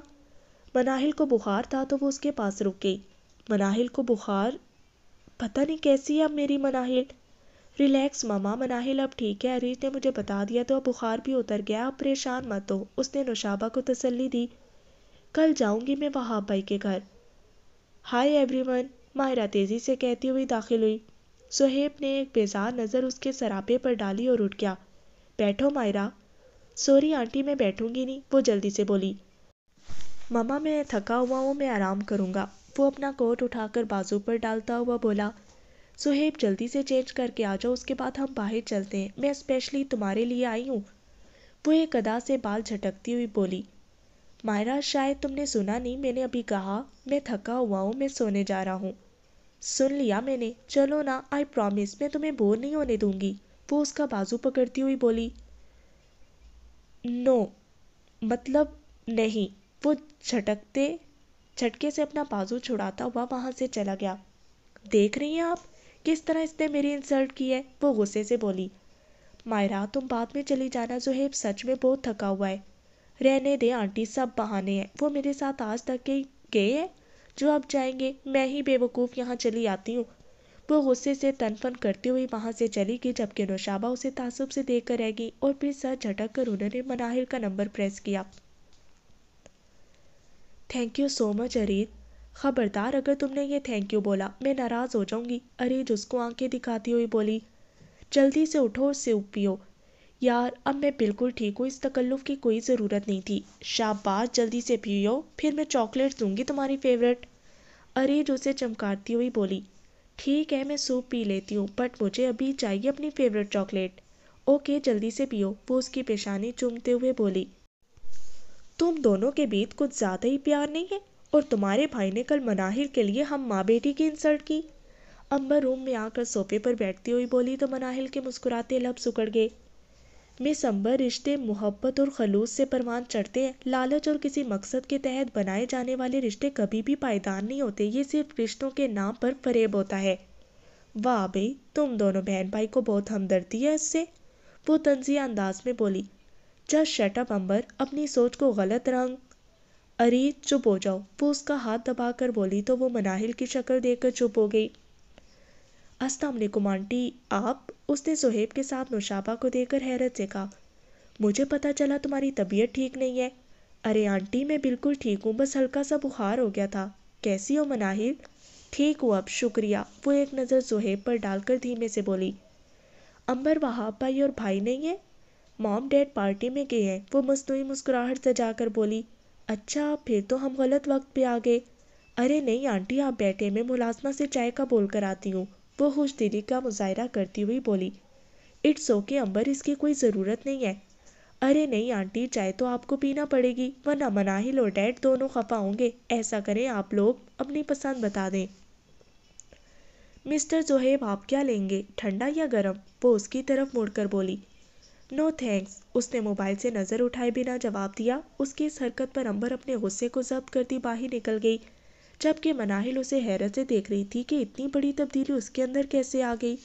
مناہل کو بخار تھا تو وہ اس کے پاس رک گئی۔ مناہل کو بخار؟ پتہ نہیں کیسی ہے اب میری مناہل۔ ریلیکس ماما، مناہل اب ٹھیک ہے، اریج نے مجھے بتا دیا تو اب بخار بھی اتر گیا، اب پریشان مت ہو، اس نے نوشابہ کو تسلی دی۔ کل جاؤں گی میں وہاب بھائی کے گھر۔ ہائی ایوری ون، ماہرہ تیزی سے کہتی ہوئی داخل ہوئی۔ زہیب نے ایک بیزار نظر اس کے سراپے پر ڈالی اور اٹھ گیا۔ بیٹھو ماہرہ۔ سوری آنٹی، میں بیٹھوں گی نہیں، وہ جلدی سے بولی۔ ماما میں تھکا ہوا ہوں، میں آرام کروں گا، وہ اپنا کوٹ اٹھا کر بازو پر ڈالتا ہوا بولا۔ زہیب جلدی سے چینج کر کے آ جاؤ، اس کے بعد ہم باہر چلتے ہیں، میں اسپیشلی تمہارے لیے آئی ہوں، وہ ایک ادا سے بال جھٹکتی ہوئی بولی۔ ماہرہ شاید تم نے سنا نہیں، میں نے ابھی کہا میں تھکا ہوا ہوں، میں سونے جا رہا ہوں۔ سن لیا میں نے، چلو نا، آئی پرامس میں تمہیں بور نہیں ہونے دوں گی، وہ اس کا بازو پکڑتی ہوئی بولی۔ نو، مطلب نہیں، وہ جھٹکے سے اپنا بازو چھڑاتا ہوا وہاں سے چلا گیا۔ دیکھ رہی ہیں آپ کس طرح اس نے میری انسلٹ کی ہے، وہ غصے سے بولی۔ ماہرہ تم بعد میں چلی جانا، زہیب سچ میں بہت تھکا ہوا ہے۔ رہنے دے آنٹی، سب بہانے ہیں، وہ میرے ساتھ آج تک گئے ہیں جو اب جائیں گے، میں ہی بے وقوف یہاں چلی آتی ہوں۔ وہ غصے سے تن فن کرتے ہوئے وہاں سے چلی گئی، جبکہ نوشابہ اسے تعصب سے دیکھ کر رہ گئی اور پھر سر جھٹک کر انہوں نے مناہل کا نمبر پریس کیا۔ تھینک یو سو مچ ارید، خبردار اگر تم نے یہ تھینک یو بولا میں ناراض ہو جاؤں گی، ارید اس کو آنکھیں دکھاتی ہوئی بولی۔ جلدی سے اٹھو اور سوپ پیو۔ یار اب میں بالکل ٹھیک ہوں، اس تکلف کی کوئی ضرورت نہیں تھی۔ شاباش، جلدی سے پیو، پھر میں چاکلیٹ دوں گی تمہاری فیورٹ، ارید اسے چمکارتی ہوئی بولی۔ ٹھیک ہے میں سوپ پی لیتی ہوں، بٹ مجھے ابھی چاہیے اپنی فیورٹ چاکلیٹ۔ اوکے جلدی سے پیو، وہ اس کی پیشانی چومتے ہوئے بولی۔ تم دونوں کے بیچ کچھ زیادہ ہی پیار نہیں ہے؟ اور تمہارے بھائی نے کل مناہل کے لیے ہم ماں بیٹی کی انسلٹ کی، امبر روم میں آ کر صوفے پر بیٹھتی ہوئی بولی تو مناہل کے مسکراتے لب سکڑ گئے۔ مس امبر، رشتے محبت اور خلوص سے پروان چڑھتے ہیں، لالچ اور کسی مقصد کے تحت بنائے جانے والے رشتے کبھی بھی پائیدار نہیں ہوتے، یہ صرف رشتوں کے نام پر فریب ہوتا ہے۔ واہ بھئی، تم دونوں بہن بھائی کو بہت ہمدردی ہے اس سے، وہ طنزیہ انداز میں بولی۔ جسٹ شٹ اپ امبر، اپنی سوچ کو غلط رنگ۔ ارید چپ ہو جاؤ، وہ اس کا ہاتھ دبا کر بولی تو وہ مناہل کی شکل دیکھ کر چپ ہو گئی۔ السلام علیکم آنٹی، آپ؟ اس نے صہیب کے ساتھ نوشابہ کو دیکھ کر حیرت سے کہا۔ مجھے پتا چلا تمہاری طبیعت ٹھیک نہیں ہے۔ ارے آنٹی میں بالکل ٹھیک ہوں، بس ہلکا سا بخار ہو گیا تھا۔ کیسی ہو مناہل؟ ٹھیک ہوں اب، شکریہ، وہ ایک نظر صہیب پر ڈال کر دھیمے سے بولی۔ امبر، وہاب بھائی اور بھائی نہیں ہے؟ مام ڈیڈ پارٹی میں گئے ہیں، وہ مصنوعی مسکراہٹ سجا کر بولی۔ اچھا پھر تو ہم غلط وقت پہ آ گئے۔ ارے نہیں آنٹی آپ بیٹھے، میں ملازمہ سے چائے کا بول کر آتی ہوں، وہ خوش دلی کا مظاہرہ کرتی ہوئی بولی۔ اٹس اوکے امبر، اس کی کوئی ضرورت نہیں ہے۔ ارے نہیں آنٹی، چائے تو آپ کو پینا پڑے گی ورنہ مناہل اور ڈیڈ دونوں خفا ہوں گے، ایسا کریں آپ لوگ اپنی پسند بتا دیں۔ مسٹر صہیب آپ کیا لیں گے، ٹھنڈا یا گرم؟ وہ اس کی طرف مڑ کر بولی۔ نو تھینکس، اس نے موبائل سے نظر اٹھائے بنا جواب دیا۔ اس کی اس حرکت پر امبر اپنے غصے کو ضبط کرتی باہر نکل گئی، جبکہ مناہل اسے حیرت سے دیکھ رہی تھی کہ اتنی بڑی تبدیلی اس کے اندر کیسے آ گئی۔